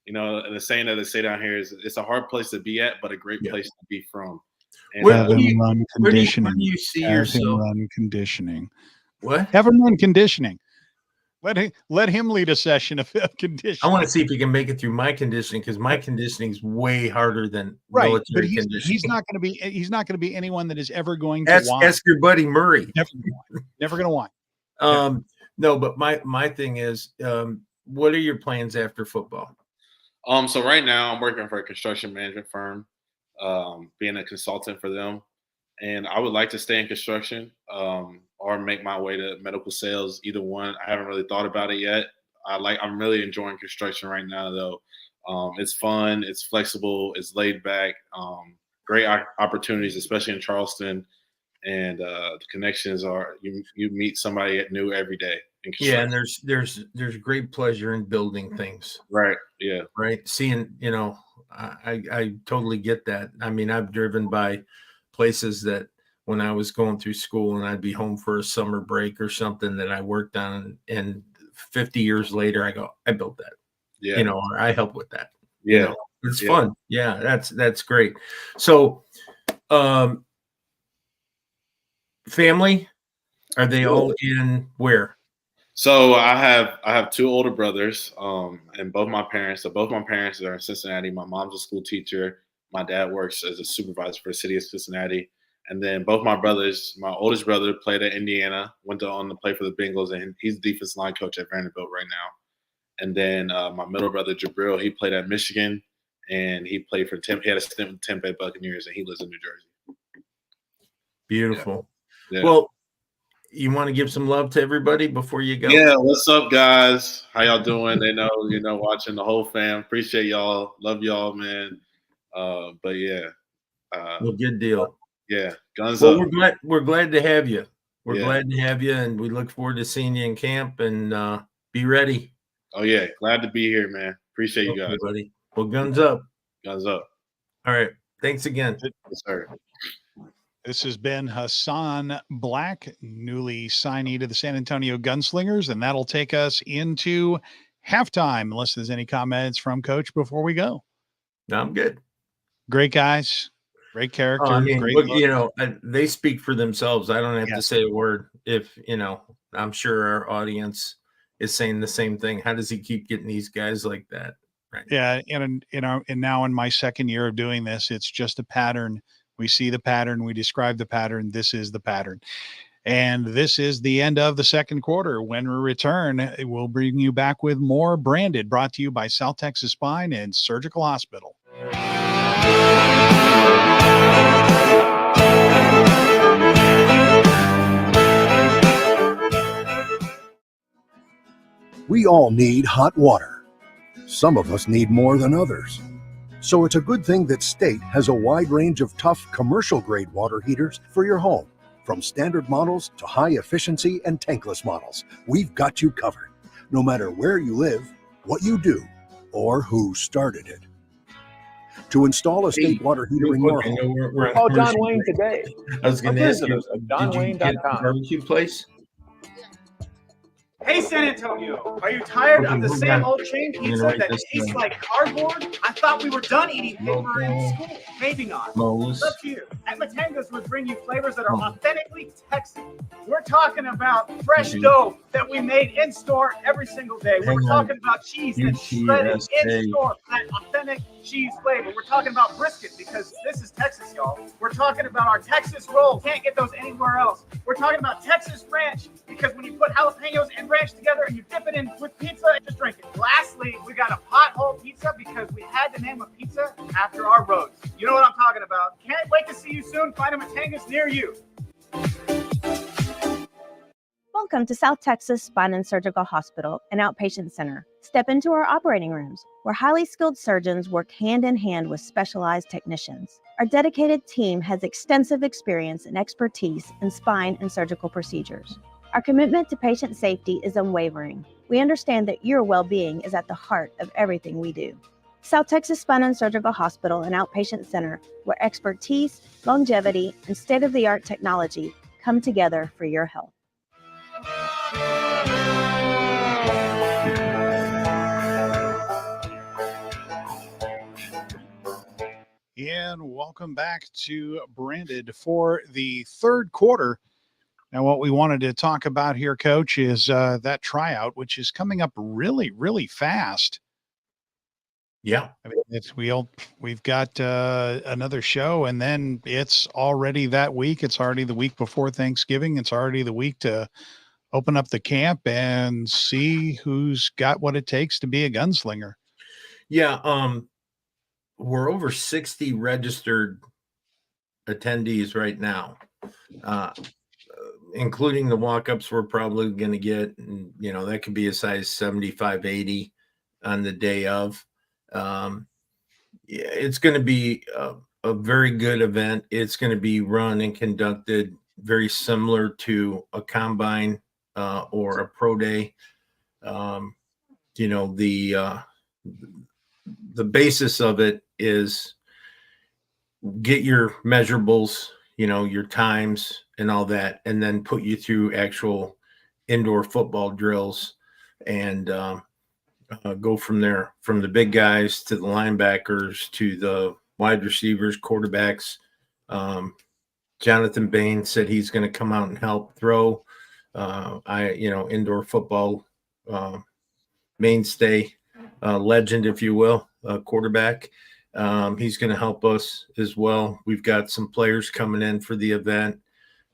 And the saying that they say down here is it's a hard place to be at, but a great place to be from. And, Have him run conditioning. Where do you see Have yourself? him run conditioning. What? Have him run conditioning. Let him lead a session of conditioning. I want to see if he can make it through my conditioning, because my conditioning is way harder than But conditioning. he's not going to be anyone that is ever going to whine. Ask your buddy Murray. Never going to whine. No, but my thing is, what are your plans after football? So right now I'm working for a construction management firm, being a consultant for them, and I would like to stay in construction, or make my way to medical sales. Either one. I haven't really thought about it yet. I'm really enjoying construction right now, though. It's fun, it's flexible, it's laid back. Great opportunities, especially in Charleston, and the connections are you meet somebody new every day. Yeah, and there's great pleasure in building things. Right. Yeah. Right. Seeing, I totally get that. I mean, I've driven by places that when I was going through school and I'd be home for a summer break or something that I worked on, and 50 years later I go, I built that. Yeah. Or I help with that. Yeah. It's fun. Yeah, that's great. So family, are they all in where? So I have two older brothers, and both my parents are in Cincinnati. My mom's a school teacher. My dad works as a supervisor for the city of Cincinnati. And then both my brothers, my oldest brother played at Indiana, went on to play for the Bengals, and he's the defensive line coach at Vanderbilt right now. And then my middle brother Jabril, he played at Michigan, and he played for he had a stint with Tampa Bay Buccaneers, and he lives in New Jersey. Beautiful. Yeah. Well, you want to give some love to everybody before you go? Yeah, what's up, guys? How y'all doing? They know, watching the whole fam. Appreciate y'all. Love y'all, man. But yeah. Well, good deal. Yeah, guns up. We're glad to have you. We're glad to have you, and we look forward to seeing you in camp, and be ready. Oh, yeah. Glad to be here, man. Appreciate you guys. Buddy. Well, guns up. Guns up. All right. Thanks again. Yes, sir. This has been Hassan Black, newly signee to the San Antonio Gunslingers, and that'll take us into halftime, unless there's any comments from Coach before we go. No, I'm good. Great guys, great character. Great look, they speak for themselves. I don't have to say a word. If, I'm sure our audience is saying the same thing. How does he keep getting these guys like that? Right. Yeah, and now in my second year of doing this, it's just a pattern. We see the pattern. We describe the pattern. This is the pattern. And this is the end of the second quarter. When we return, we'll bring you back with more Branded, brought to you by South Texas Spine and Surgical Hospital. We all need hot water. Some of us need more than others. So it's a good thing that State has a wide range of tough commercial-grade water heaters for your home. From standard models to high-efficiency and tankless models, we've got you covered, no matter where you live, what you do, or who started it. To install a State water heater in your home, call John Wayne today. I was going to ask you, JohnWayne.com. barbecue place? Hey, San Antonio, are you tired of the same old chain pizza that tastes like cardboard? I thought we were done eating paper in school. Maybe not. It's up to you. At Matanga's, we bring you flavors that are authentically Texan. We're talking about fresh dough that we made in store every single day. We're talking about cheese that's shredded in store, that authentic cheese flavor. We're talking about brisket because this is Texas, y'all. We're talking about our Texas roll. Can't get those anywhere else. We're talking about Texas ranch because when you put jalapenos and ranch together and you dip it in with pizza, just drink it. Lastly, we got a pothole pizza because we had to name a pizza after our roads. You know what I'm talking about. Can't wait to see you soon. Find them at Matanga's near you. Welcome to South Texas Spine and Surgical Hospital, an outpatient center. Step into our operating rooms, where highly skilled surgeons work hand in hand with specialized technicians. Our dedicated team has extensive experience and expertise in spine and surgical procedures. Our commitment to patient safety is unwavering. We understand that your well-being is at the heart of everything we do. South Texas Spine and Surgical Hospital, an outpatient center where expertise, longevity, and state-of-the-art technology come together for your health. And welcome back to Branded for the third quarter. Now, what we wanted to talk about here, Coach, is that tryout, which is coming up really, really fast. Yeah, I mean, we've got another show, and then it's already that week. It's already the week before Thanksgiving. It's already the week to open up the camp and see who's got what it takes to be a gunslinger. Yeah, we're over 60 registered attendees right now. including the walk-ups we're probably going to get, and, that could be a size 75, 80 on the day of. Yeah, it's going to be a very good event. It's going to be run and conducted very similar to a combine or a pro day. The basis of it is get your measurables, your times and all that, and then put you through actual indoor football drills and go from there, from the big guys to the linebackers to the wide receivers, quarterbacks. Jonathan Bain said he's going to come out and help throw. Indoor football mainstay, legend, if you will, quarterback. He's going to help us as well. We've got some players coming in for the event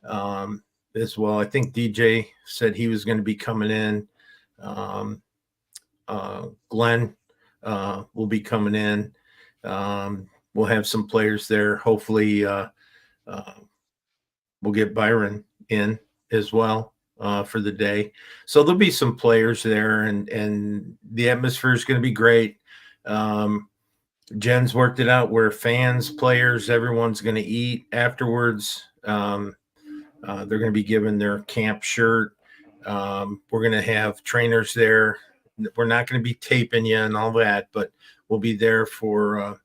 as well. I think DJ said he was going to be coming in. Glenn will be coming in. We'll have some players there. Hopefully, we'll get Byron in as well for the day. So there'll be some players there, and the atmosphere is going to be great. Jen's worked it out where fans, players, everyone's going to eat afterwards. They're going to be given their camp shirt. We're going to have trainers there. We're not going to be taping you and all that, but we'll be there for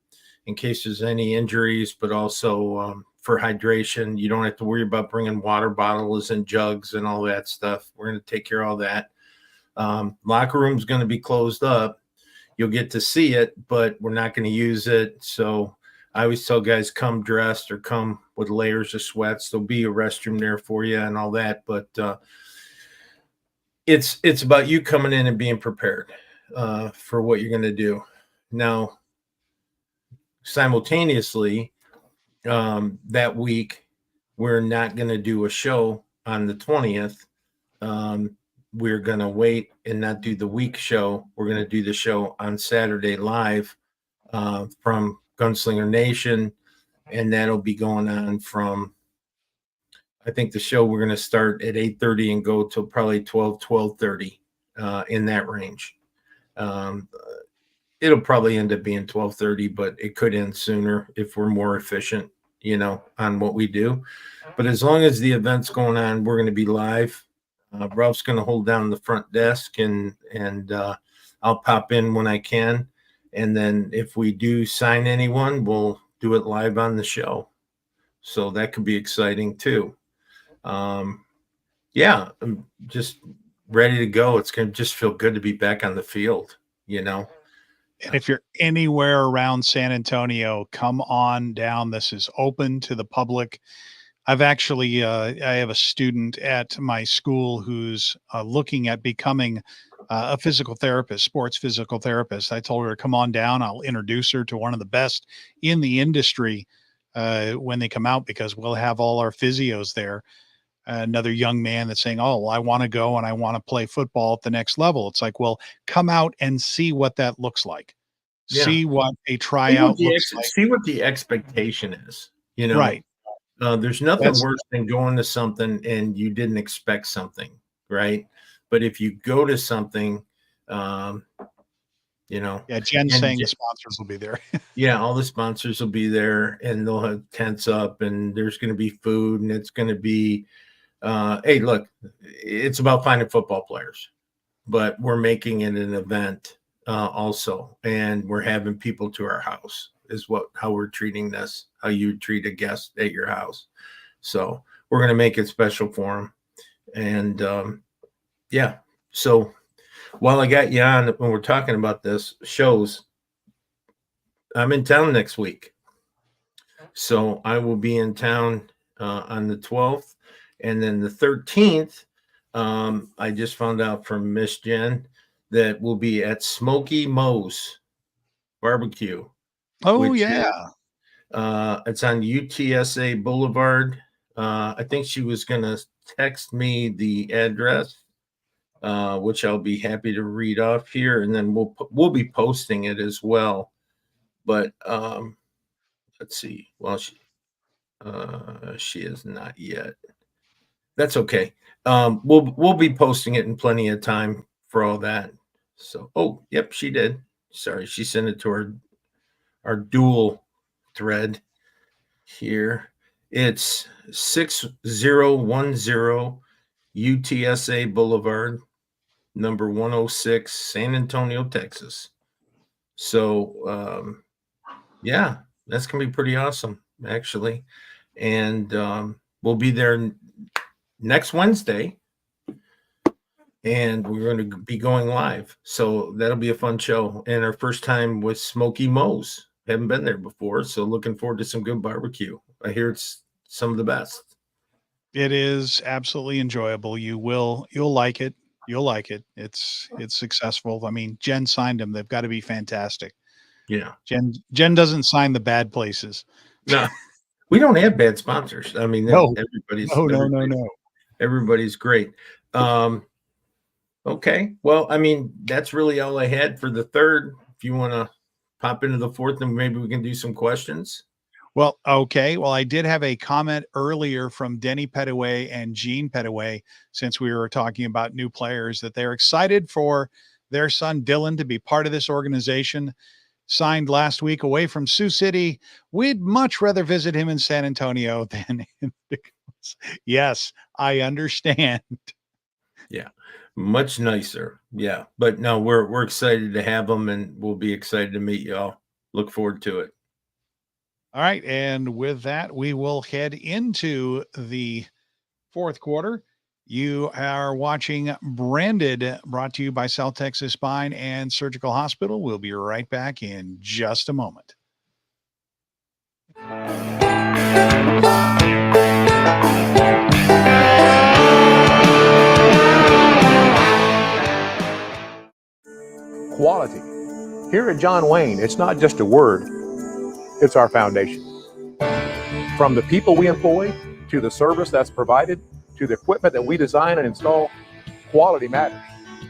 in case there's any injuries, but also for hydration. You don't have to worry about bringing water bottles and jugs and all that stuff. We're going to take care of all that. Locker room's going to be closed up. You'll get to see it, but we're not going to use it. So I always tell guys, come dressed or come with layers of sweats. There'll be a restroom there for you and all that, but it's about you coming in and being prepared for what you're going to do. Now, simultaneously, that week, we're not going to do a show on the 20th. We're going to wait and not do the week show. We're going to do the show on Saturday live from Gunslinger Nation, and that'll be going on from, I think the show we're going to start at 8:30 and go till probably 12:30 in that range. It'll probably end up being 12:30, but it could end sooner if we're more efficient, on what we do. But as long as the event's going on, we're going to be live. Ralph's going to hold down the front desk, and I'll pop in when I can. And then if we do sign anyone, we'll do it live on the show. So that could be exciting too. Yeah, I'm just ready to go. It's going to just feel good to be back on the field, And if you're anywhere around San Antonio, come on down. This is open to the public. I've actually, I have a student at my school who's looking at becoming a physical therapist, sports physical therapist. I told her to come on down. I'll introduce her to one of the best in the industry when they come out, because we'll have all our physios there. Another young man that's saying, oh, I want to go and I want to play football at the next level. It's like, well, come out and see what that looks like. Yeah. See what a tryout looks like. See what the expectation is, Right. There's nothing worse than going to something and you didn't expect something, right? But if you go to something, Yeah, Jen's saying the sponsors will be there. Yeah, all the sponsors will be there, and they'll have tents up, and there's going to be food, and it's going to be, hey, look, it's about finding football players, but we're making it an event also, and we're having people to our house. Is how we're treating this, how you treat a guest at your house. So we're going to make it special for them. And yeah, so while I got you on, when we're talking about this shows, I'm in town next week. So I will be in town on the 12th, and then the 13th, I just found out from Miss Jen that we'll be at Smoky Moe's Barbecue. Oh, yeah. It's on UTSA Boulevard. I think she was going to text me the address, which I'll be happy to read off here, and then we'll be posting it as well. But let's see. Well, she is not yet. That's okay. We'll be posting it in plenty of time for all that. So, oh, yep, she did. Sorry, she sent it to our dual thread here. It's 6010 UTSA Boulevard, number 106, San Antonio, Texas. So, yeah, that's gonna be pretty awesome, actually. And we'll be there next Wednesday, and we're going to be going live. So that'll be a fun show. And our first time with Smoky Moe's. Haven't been there before, so looking forward to some good barbecue. I hear it's some of the best. It is absolutely enjoyable. You'll like it. You'll like it. It's successful. I mean, Jen signed them. They've got to be fantastic. Yeah. Jen doesn't sign the bad places. No, we don't have bad sponsors. I mean, no. Everybody's great. Okay. Well, I mean, that's really all I had for the third. If you want to pop into the fourth, and maybe we can do some questions. Well, okay. Well, I did have a comment earlier from Denny Pettaway and Gene Pettaway, since we were talking about new players, that they're excited for their son Dylan to be part of this organization. Signed last week away from Sioux City. We'd much rather visit him in San Antonio than in the Coast. Yes, I understand. Yeah, much nicer. Yeah, but no, we're excited to have them, and we'll be excited to meet y'all. Look forward to it. All right, and with that, we will head into the fourth quarter. You are watching Branded, brought to you by South Texas Spine and Surgical Hospital. We'll be right back in just a moment. Quality. Here at John Wayne, it's not just a word, it's our foundation. From the people we employ, to the service that's provided, to the equipment that we design and install, quality matters.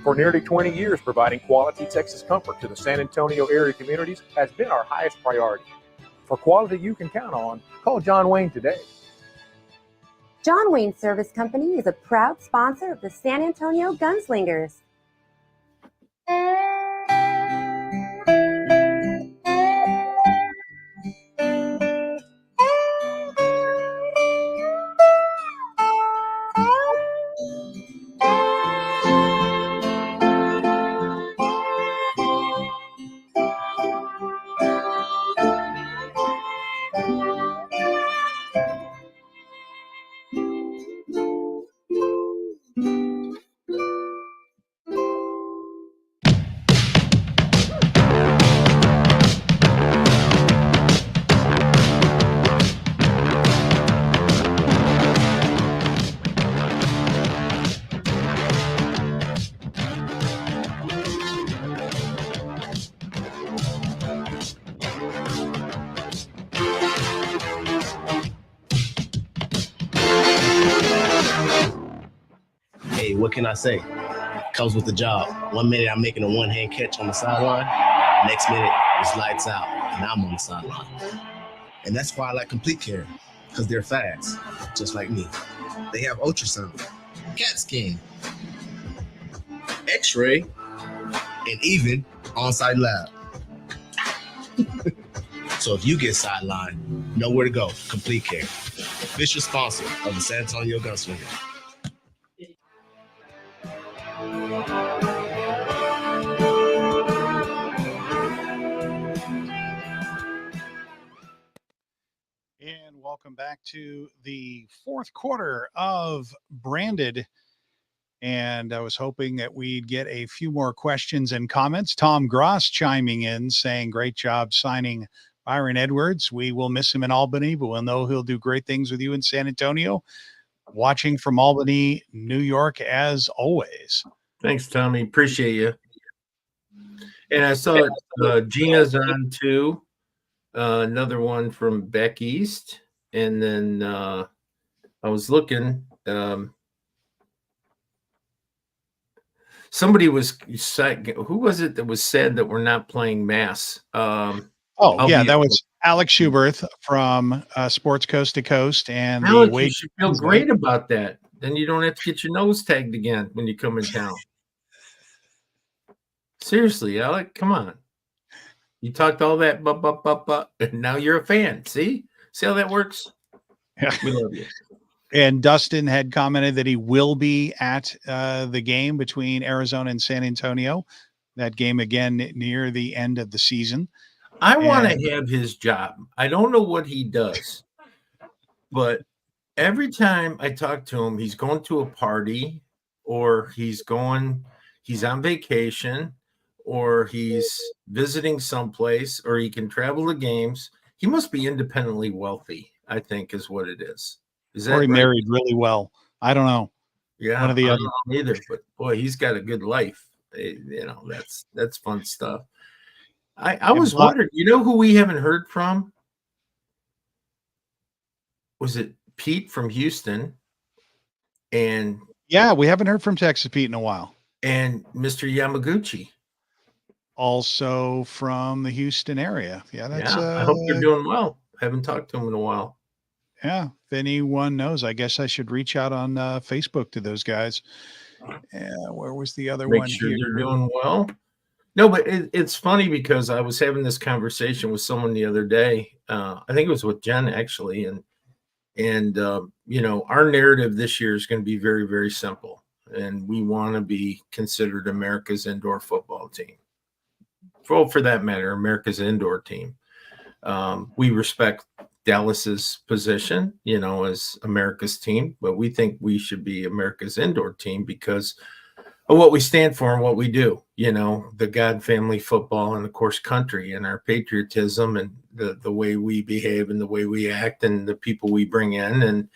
For nearly 20 years, providing quality Texas comfort to the San Antonio area communities has been our highest priority. For quality you can count on, call John Wayne today. John Wayne Service Company is a proud sponsor of the San Antonio Gunslingers. What can I say? Comes with the job. 1 minute I'm making a one-hand catch on the sideline. Next minute it's lights out and I'm on the sideline. And that's why I like Complete Care, because they're fast, just like me. They have ultrasound, CAT scan, X-ray, and even on-site lab. So if you get sidelined, know where to go. Complete Care. Official sponsor of the San Antonio Gunslingers. And welcome back to the fourth quarter of Branded. And I was hoping that we'd get a few more questions and comments. Tom Gross chiming in saying, great job signing Byron Edwards. We will miss him in Albany, but we'll know he'll do great things with you in San Antonio. Watching from Albany, New York, as always. Thanks, Tommy. Appreciate you. And I saw Gina's on too. Another one from Beck East. And then I was looking. Somebody was sad. Who was it that was sad that we're not playing Mass? That was Alex Schuberth from Sports Coast to Coast. And Alex, you should feel great about that. Then you don't have to get your nose tagged again when you come in town. Seriously, Alec, come on. You talked all that, and now you're a fan. See how that works? Yeah. We love you. And Dustin had commented that he will be at the game between Arizona and San Antonio. That game again near the end of the season. I want to have his job. I don't know what he does, but every time I talk to him, he's going to a party, or he's on vacation, or he's visiting someplace, or he can travel to games. He must be independently wealthy, I think, is what it is. Is that or he right? married really well? I don't know. Yeah, one of the I other. don't know either, but boy, he's got a good life. That's fun stuff. I was wondering, who we haven't heard from? Was it Pete from Houston? And yeah, we haven't heard from Texas Pete in a while. And Mr. Yamaguchi, also from the Houston area. Yeah, that's. I hope they're doing well. Haven't talked to him in a while. Yeah, if anyone knows, I guess I should reach out on Facebook to those guys. Where was the other one? Make sure here? they're doing well. No, but it's funny because I was having this conversation with someone the other day. I think it was with Jen actually, and our narrative this year is going to be very, very simple, and we want to be considered America's indoor football team. For that matter, America's indoor team. We respect Dallas's position, as America's team, but we think we should be America's indoor team because of what we stand for and what we do, the God, family, football, and of course country, and our patriotism, and the way we behave and the way we act and the people we bring in. And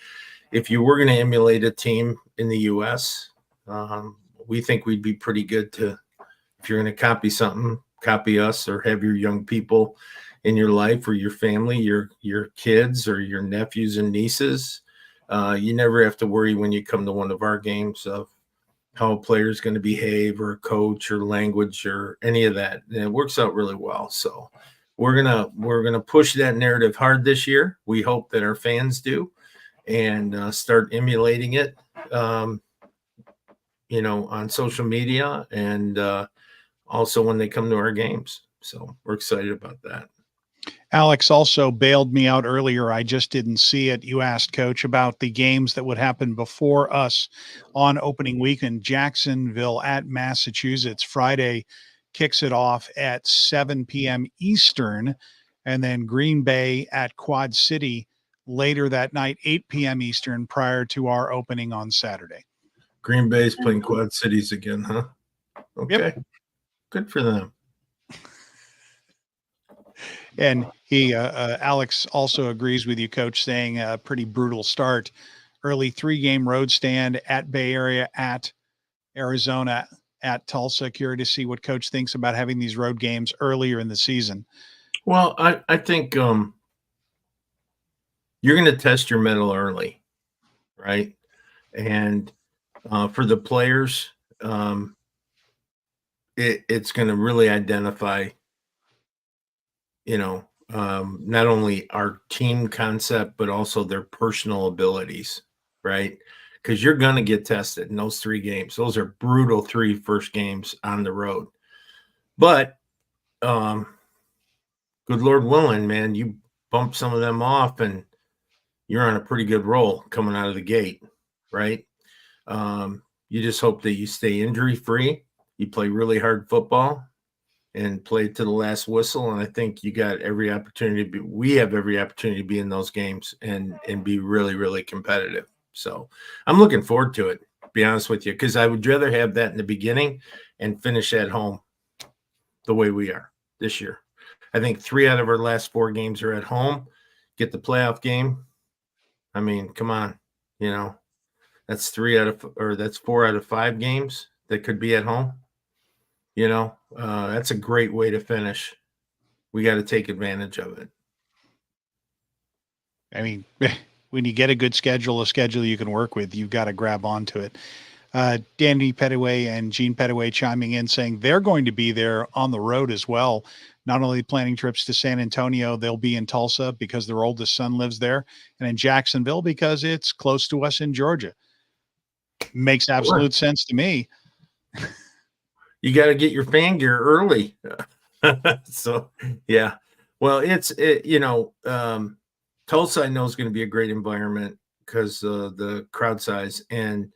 if you were going to emulate a team in the US, we think we'd be pretty good if you're going to copy something, copy us, or have your young people in your life, or your family, your kids, or your nephews and nieces. You never have to worry when you come to one of our games of how a player is going to behave, or a coach, or language, or any of that. And it works out really well. So we're gonna push that narrative hard this year. We hope that our fans do, and start emulating it, on social media, and also when they come to our games. So we're excited about that. Alex also bailed me out earlier. I just didn't see it. You asked Coach about the games that would happen before us on opening weekend. Jacksonville at Massachusetts Friday kicks it off at 7 p.m. Eastern, and then Green Bay at Quad City later that night, 8 p.m. Eastern, prior to our opening on Saturday. Green Bay's playing Quad Cities again, huh? Okay. Yep. Good for them. And Alex also agrees with you, Coach, saying a pretty brutal start. Early 3-game road stand at Bay Area, at Arizona, at Tulsa. Curious to see what Coach thinks about having these road games earlier in the season. Well, I think you're going to test your mettle early, right? And for the players, it's going to really identify not only our team concept, but also their personal abilities, right? Because you're going to get tested in those 3 games. Those are brutal 3 first games on the road. But good Lord willing, man, you bump some of them off and you're on a pretty good roll coming out of the gate, right? You just hope that you stay injury-free, you play really hard football, and play to the last whistle. And I think you got every opportunity. We have every opportunity to be in those games and be really, really competitive. So I'm looking forward to it, to be honest with you, because I would rather have that in the beginning and finish at home the way we are this year. I think 3 out of our last 4 games are at home. Get the playoff game. I mean, come on, that's 4 out of 5 games that could be at home. That's a great way to finish. We got to take advantage of it. I mean, when you get a good schedule, a schedule you can work with, you've got to grab onto it. Danny Petaway and Gene Petaway chiming in saying they're going to be there on the road as well. Not only planning trips to San Antonio, they'll be in Tulsa because their oldest son lives there, and in Jacksonville because it's close to us in Georgia. Makes absolute sense to me. You got to get your fan gear early. So, yeah. Well, Tulsa, I know, is going to be a great environment because the crowd size. And,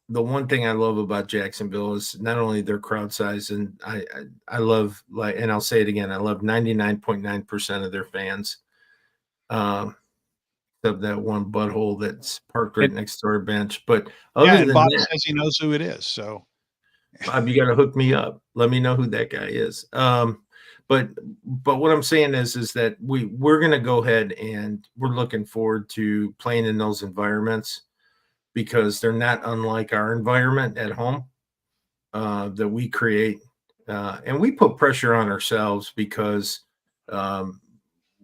the one thing I love about Jacksonville is not only their crowd size, and I love, and I'll say it again, I love 99.9% of their fans. Of that one butthole that's parked right next to our bench. But other than Bob that, says he knows who it is. So, Bob, you got to hook me up. Let me know who that guy is. But what I'm saying is that we're going to go ahead and we're looking forward to playing in those environments because they're not unlike our environment at home that we create. And we put pressure on ourselves because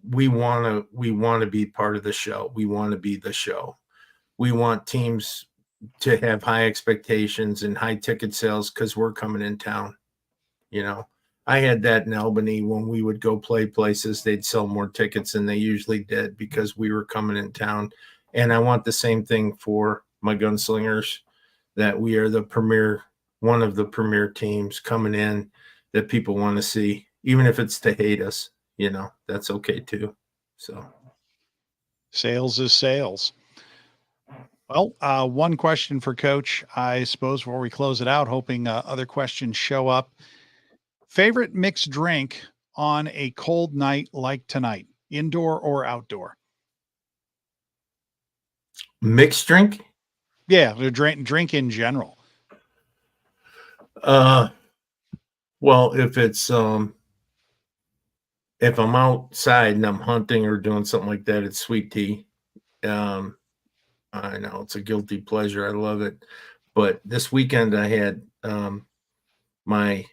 we want to be part of the show. We want to be the show. We want teams to have high expectations and high ticket sales because we're coming in town. I had that in Albany when we would go play places, they'd sell more tickets than they usually did because we were coming in town. And I want the same thing for my Gunslingers, that we are one of the premier teams coming in that people want to see, even if it's to hate us, that's okay too. So sales is sales. Well, one question for Coach, I suppose, before we close it out, hoping other questions show up. Favorite mixed drink on a cold night like tonight, indoor or outdoor? Mixed drink? Yeah, the drink in general. Well, if it's if I'm outside and I'm hunting or doing something like that, it's sweet tea. I know it's a guilty pleasure. I love it. But this weekend I had my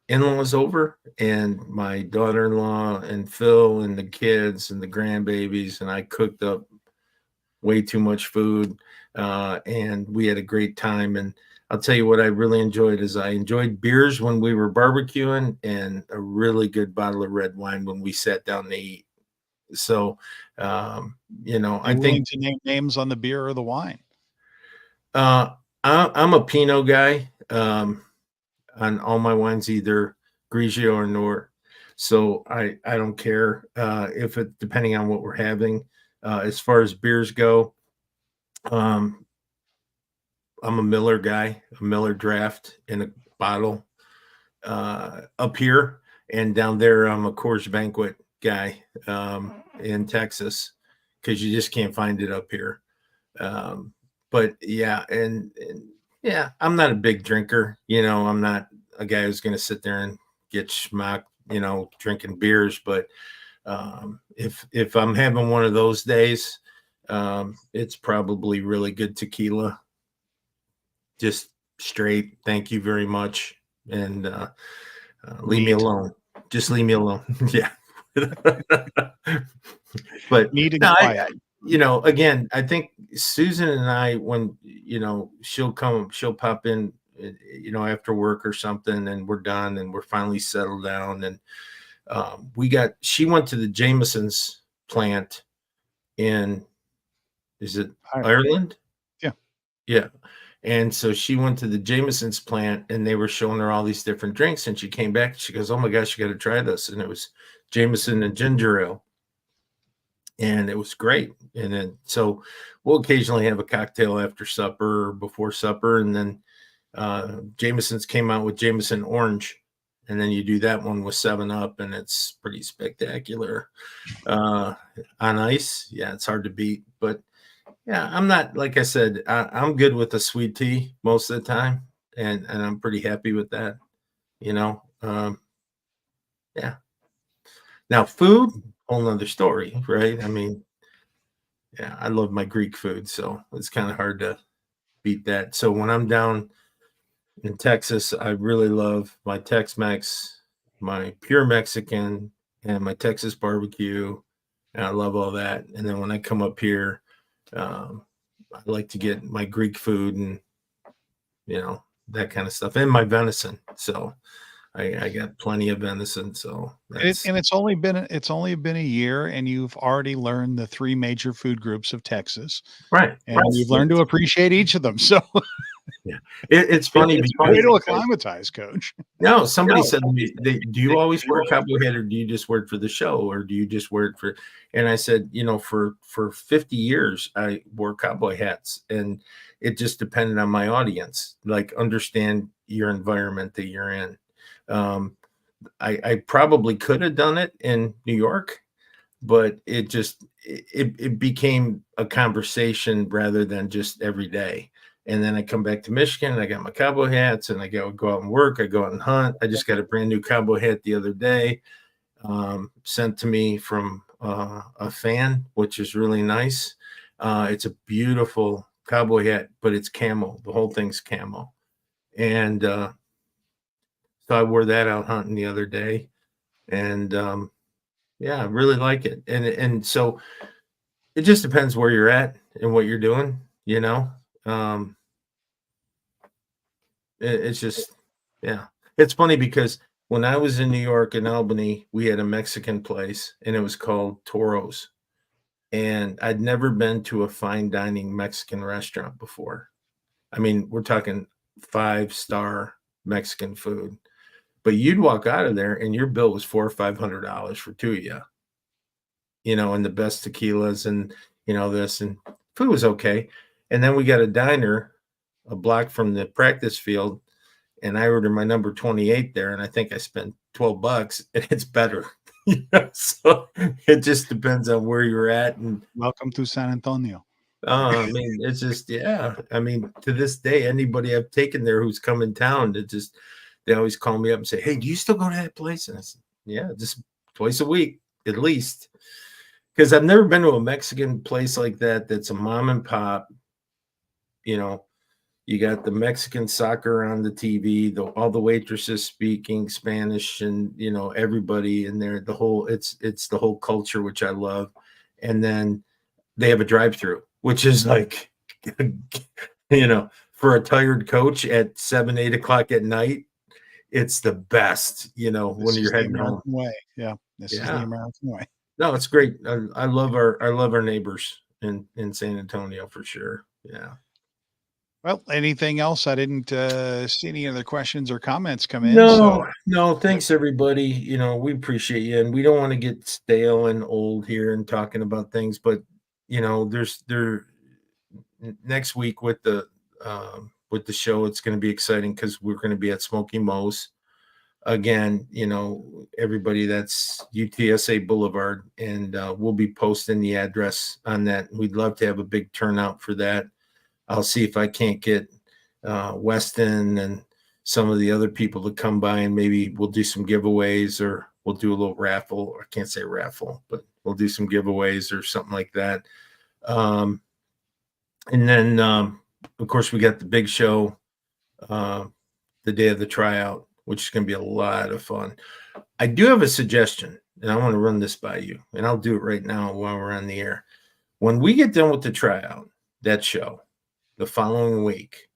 in-laws over and my daughter-in-law and Phil and the kids and the grandbabies, and I cooked up way too much food and we had a great time. And I'll tell you what I really enjoyed is I enjoyed beers when we were barbecuing and a really good bottle of red wine when we sat down to eat. So, I think to name names on the beer or the wine. I'm a Pinot guy. On all my wines, either Grigio or Nord. So I don't care if it, depending on what we're having. As far as beers go, I'm a Miller guy, a Miller Draft in a bottle up here, and down there I'm a Coors Banquet guy in Texas because you just can't find it up here. But yeah, and yeah, I'm not a big drinker. I'm not a guy who's going to sit there and get schmucked, drinking beers. But if I'm having one of those days, it's probably really good tequila. Just straight. Thank you very much. And leave me alone. Just leave me alone. Yeah. But no, again, I think Susan and I, when, she'll pop in, after work or something, and we're done and we're finally settled down. And she went to the Jameson's plant in, is it Ireland? Yeah. Yeah. And so she went to the Jameson's plant and they were showing her all these different drinks. And she came back and she goes, "Oh my gosh, you got to try this." And it was Jameson and ginger ale. And it was great. And then, so we'll occasionally have a cocktail after supper or before supper. And then Jameson's came out with Jameson Orange. And then you do that one with 7-Up, and it's pretty spectacular. On ice, yeah, it's hard to beat. But yeah, I'm not, like I said, I'm good with the sweet tea most of the time. And I'm pretty happy with that, yeah. Now, food, whole nother story, right? I mean, yeah, I love my Greek food, so it's kind of hard to beat that. So when I'm down in Texas, I really love my Tex-Mex, my pure Mexican, and my Texas barbecue, and I love all that. And then when I come up here, I like to get my Greek food and, that kind of stuff, and my venison. So I got plenty of venison, so It's only been a year, and you've already learned the 3 major food groups of Texas, right. and you've learned to appreciate each of them. So, yeah, it's funny. It's way to acclimatize, Coach. No, somebody said to me, "Do you always wear a cowboy hat, or do you just wear it for the show, or do you just wear it for?" And I said, for 50 years, I wore cowboy hats, and it just depended on my audience. Like, understand your environment that you're in. I probably could have done it in New York, but it became a conversation rather than just every day. And then I come back to Michigan and I got my cowboy hats and I go out and work. I go out and hunt. I just got a brand new cowboy hat the other day, sent to me from a fan, which is really nice. It's a beautiful cowboy hat, but it's camo. The whole thing's camo. And so I wore that out hunting the other day. And yeah, I really like it. And so it just depends where you're at and what you're doing, it's just, yeah. It's funny because when I was in New York and Albany, we had a Mexican place and it was called Toro's. And I'd never been to a fine dining Mexican restaurant before. I mean, we're talking 5-star Mexican food, but you'd walk out of there and your bill was $400 or $500 for 2 of you, and the best tequilas and, this, and food was okay. And then we got a diner a block from the practice field, and I ordered my number 28 there, and I think I spent $12, and it's better. So it just depends on where you're at. And welcome to San Antonio. I mean, it's just, yeah. I mean, to this day, anybody I've taken there who's come in town, they always call me up and say, "Hey, do you still go to that place?" And I said, "Yeah, just twice a week at least." Because I've never been to a Mexican place like that. That's a mom and pop. You got the Mexican soccer on the TV, all the waitresses speaking Spanish, and everybody in there. It's the whole culture, which I love. And then they have a drive-through, which is like, for a tired coach at 7, 8 o'clock at night, it's the best. When you're heading home. Way, yeah, this is the American way. No, it's great. I love our neighbors in San Antonio for sure. Yeah. Well, anything else? I didn't see any other questions or comments come in. No. Thanks, everybody. We appreciate you, and we don't want to get stale and old here and talking about things. But next week with the show, it's going to be exciting because we're going to be at Smoky Moe's again. Everybody, that's UTSA Boulevard, and we'll be posting the address on that. We'd love to have a big turnout for that. I'll see if I can't get Weston and some of the other people to come by, and maybe we'll do some giveaways, or we'll do a little raffle. I can't say raffle, but we'll do some giveaways or something like that. And then, of course, we got the big show the day of the tryout, which is going to be a lot of fun. I do have a suggestion, and I want to run this by you, and I'll do it right now while we're on the air. When we get done with the tryout, that show, the following week,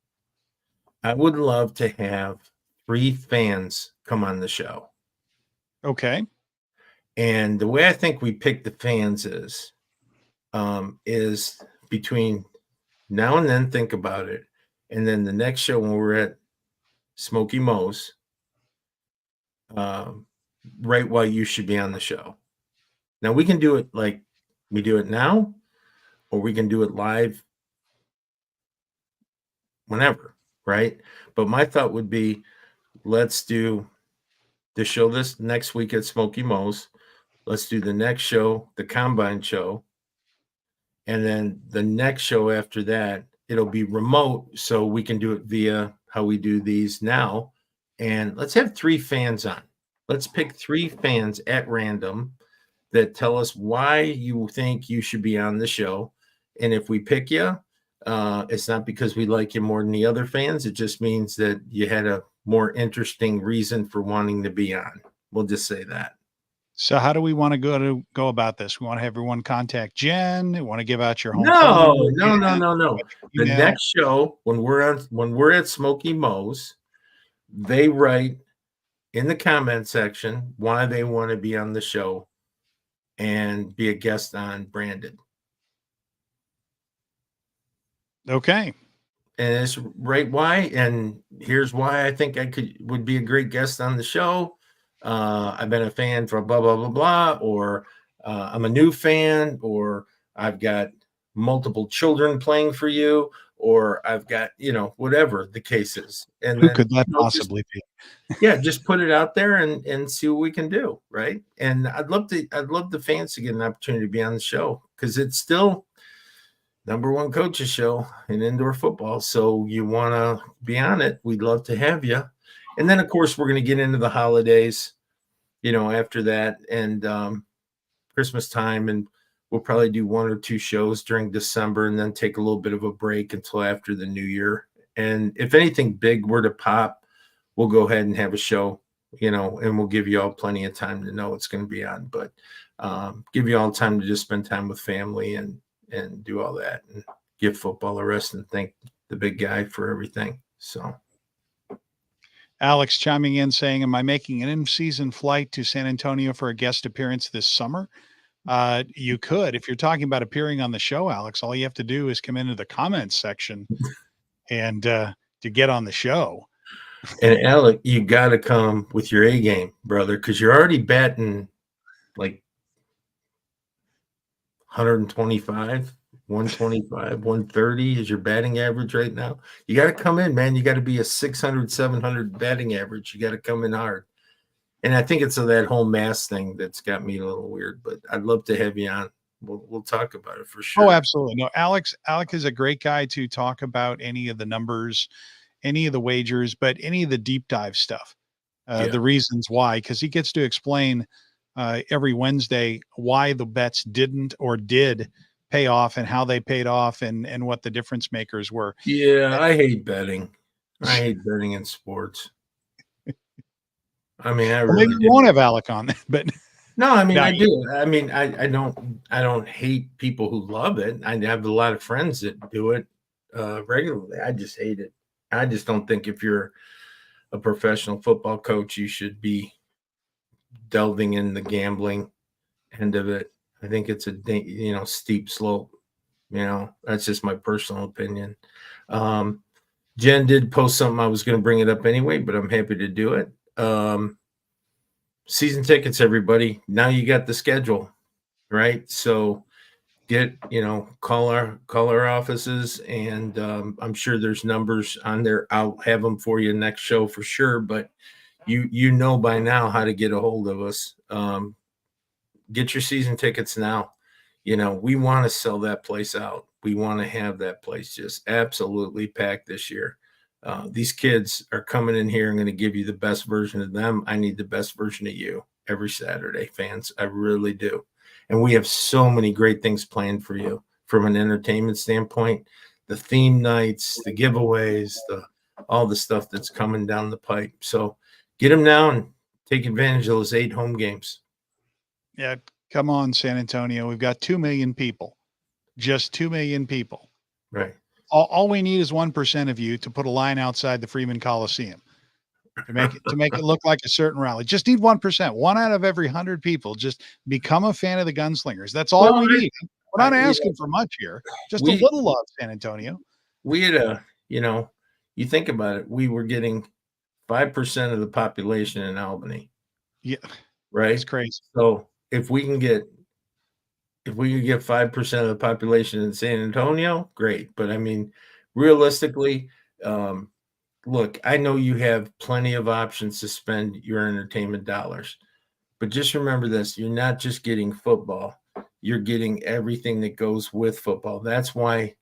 I would love to have 3 fans come on the show. Okay. And the way I think we pick the fans is between now and then, think about it. And then the next show, when we're at Smoky Moe's, right while you should be on the show. Now, we can do it like we do it now, or we can do it live whenever, right? But my thought would be, let's do the show this next week at Smoky Moe's. Let's do the next show, the Combine show. And then the next show after that, it'll be remote, so we can do it via how we do these now. And let's have 3 fans on. Let's pick 3 fans at random that tell us why you think you should be on the show. And if we pick you, it's not because we like you more than the other fans. It just means that you had a more interesting reason for wanting to be on. We'll just say that. So how do we want to go about this? We want to have everyone contact Jen. We want to give out your home. No. The next show, when we're at Smoky Moe's, they write in the comment section why they want to be on the show and be a guest on Branded. Okay. And it's right why, and here's why I think I would be a great guest on the show. I've been a fan for blah, blah, blah, blah, or I'm a new fan, or I've got multiple children playing for you, or I've got, whatever the case is. And who then, could that possibly be? Yeah, just put it out there and see what we can do, right? And I'd love the fans to get an opportunity to be on the show, because it's still number one coaches show in indoor football. So you want to be on it, we'd love to have you. And then, of course, we're going to get into the holidays, after that, and Christmas time, and we'll probably do 1 or 2 shows during December and then take a little bit of a break until after the new year. And if anything big were to pop, we'll go ahead and have a show, and we'll give you all plenty of time to know what's going to be on, but give you all time to just spend time with family and do all that and give football a rest and thank the big guy for everything. So Alex chiming in saying, am I making an in-season flight to San Antonio for a guest appearance this summer? You could. If you're talking about appearing on the show, Alex, all you have to do is come into the comments section and to get on the show. And Alec, you got to come with your A game, brother, because you're already batting like 125, 125, 130 is your batting average right now. You got to come in, man. You got to be a 600, 700 batting average. You got to come in hard. And I think it's that whole mass thing that's got me a little weird, but I'd love to have you on. We'll talk about it for sure. Oh, absolutely. No, Alec is a great guy to talk about any of the numbers, any of the wagers, but any of the deep dive stuff, the reasons why, because he gets to explain every Wednesday why the bets didn't or did pay off and how they paid off and what the difference makers were. Yeah, I hate betting. I hate betting in sports. I mean, Maybe you won't have Alec on that, but no, I mean, I do. I mean, I don't hate people who love it. I have a lot of friends that do it regularly. I just hate it. I just don't think if you're a professional football coach, you should be delving in the gambling end of it. I think it's a steep slope. That's just my personal opinion. Jen did post something. I was going to bring it up anyway, but I'm happy to do it. Season tickets, everybody. Now you got the schedule, right? So call our offices, and I'm sure there's numbers on there. I'll have them for you next show for sure, but you know by now how to get a hold of us. Get your season tickets now. We want to sell that place out. We want to have that place just absolutely packed this year. These kids are coming in here and going to give you the best version of them. I need the best version of you every Saturday, fans. I really do. And we have so many great things planned for you from an entertainment standpoint, the theme nights, the giveaways, all the stuff that's coming down the pipe. So get them now and take advantage of those 8 home games. Yeah, come on, San Antonio. We've got 2 million people, just 2 million people. Right. All we need is 1% of you to put a line outside the Freeman Coliseum to make it look like a certain rally. Just need 1%. 1 out of every 100 people just become a fan of the Gunslingers. That's all we need. We're not asking for much here. Just a little love, San Antonio. We had you think about it, we were getting 5% of the population in Albany. Yeah. Right. It's crazy. So if we can get 5% of the population in San Antonio, great. But I mean, realistically, look, I know you have plenty of options to spend your entertainment dollars, but just remember this: you're not just getting football; you're getting everything that goes with football. That's why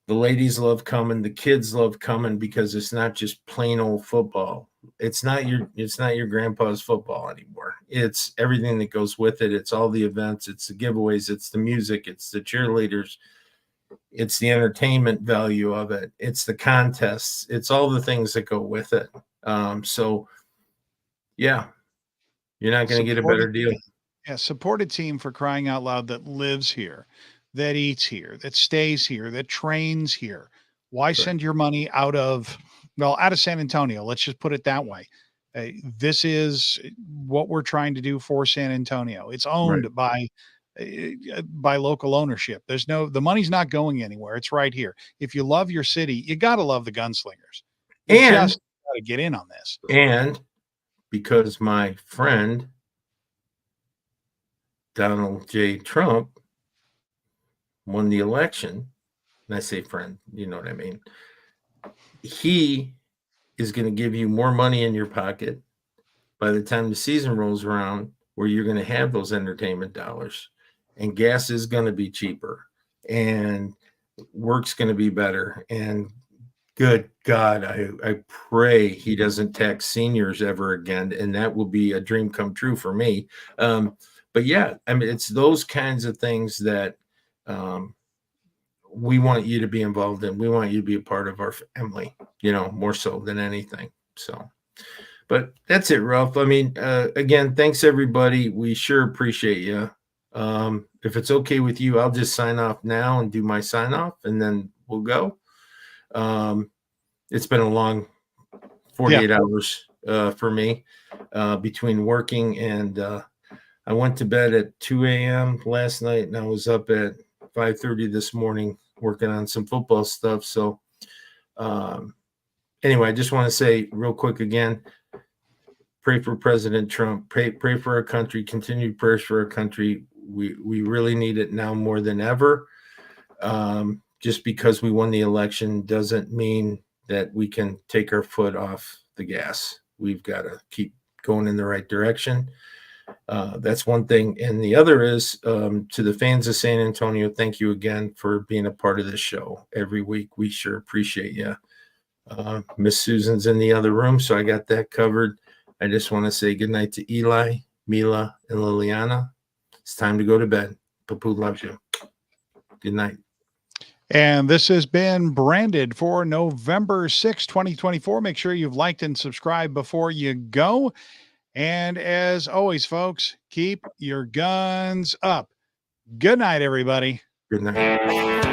the ladies love coming, the kids love coming, because it's not just plain old football. It's not your grandpa's football anymore. It's everything that goes with it. It's all the events, it's the giveaways, it's the music, it's the cheerleaders, it's the entertainment value of it, it's the contests, it's all the things that go with it. So yeah, you're not going to get a better deal. Yeah, support a team, for crying out loud, that lives here, that eats here, that stays here, that trains here. Why send your money out of San Antonio? Let's just put it that way. This is what we're trying to do for San Antonio. It's owned by local ownership. The money's not going anywhere. It's right here. If you love your city, you got to love the Gunslingers. You just got to get in on this. And because my friend Donald J. Trump won the election, and I say friend, you know what I mean, he is going to give you more money in your pocket by the time the season rolls around, where you're going to have those entertainment dollars, and gas is going to be cheaper, and work's going to be better. And good God, I pray he doesn't tax seniors ever again, and that will be a dream come true for me. But yeah, I mean, it's those kinds of things that we want you to be involved in. We want you to be a part of our family, more so than anything. So, but that's it, Ralph. I mean, again, thanks everybody. We sure appreciate you. If it's okay with you, I'll just sign off now and do my sign off, and then we'll go. It's been a long 48 hours for me between working and I went to bed at 2 a.m. last night, and I was up at 5:30 this morning working on some football stuff. So anyway, I just want to say real quick again, pray for President Trump, pray for our country, continued prayers for our country. We really need it now more than ever. Just because we won the election doesn't mean that we can take our foot off the gas. We've got to keep going in the right direction. That's one thing. And the other is to the fans of San Antonio, thank you again for being a part of this show every week. We sure appreciate you. Miss Susan's in the other room, so I got that covered. I just want to say good night to Eli, Mila, and Liliana. It's time to go to bed. Papu loves you. Good night. And this has been Branded for November 6, 2024. Make sure you've liked and subscribed before you go. And as always, folks, keep your guns up. Good night, everybody. Good night.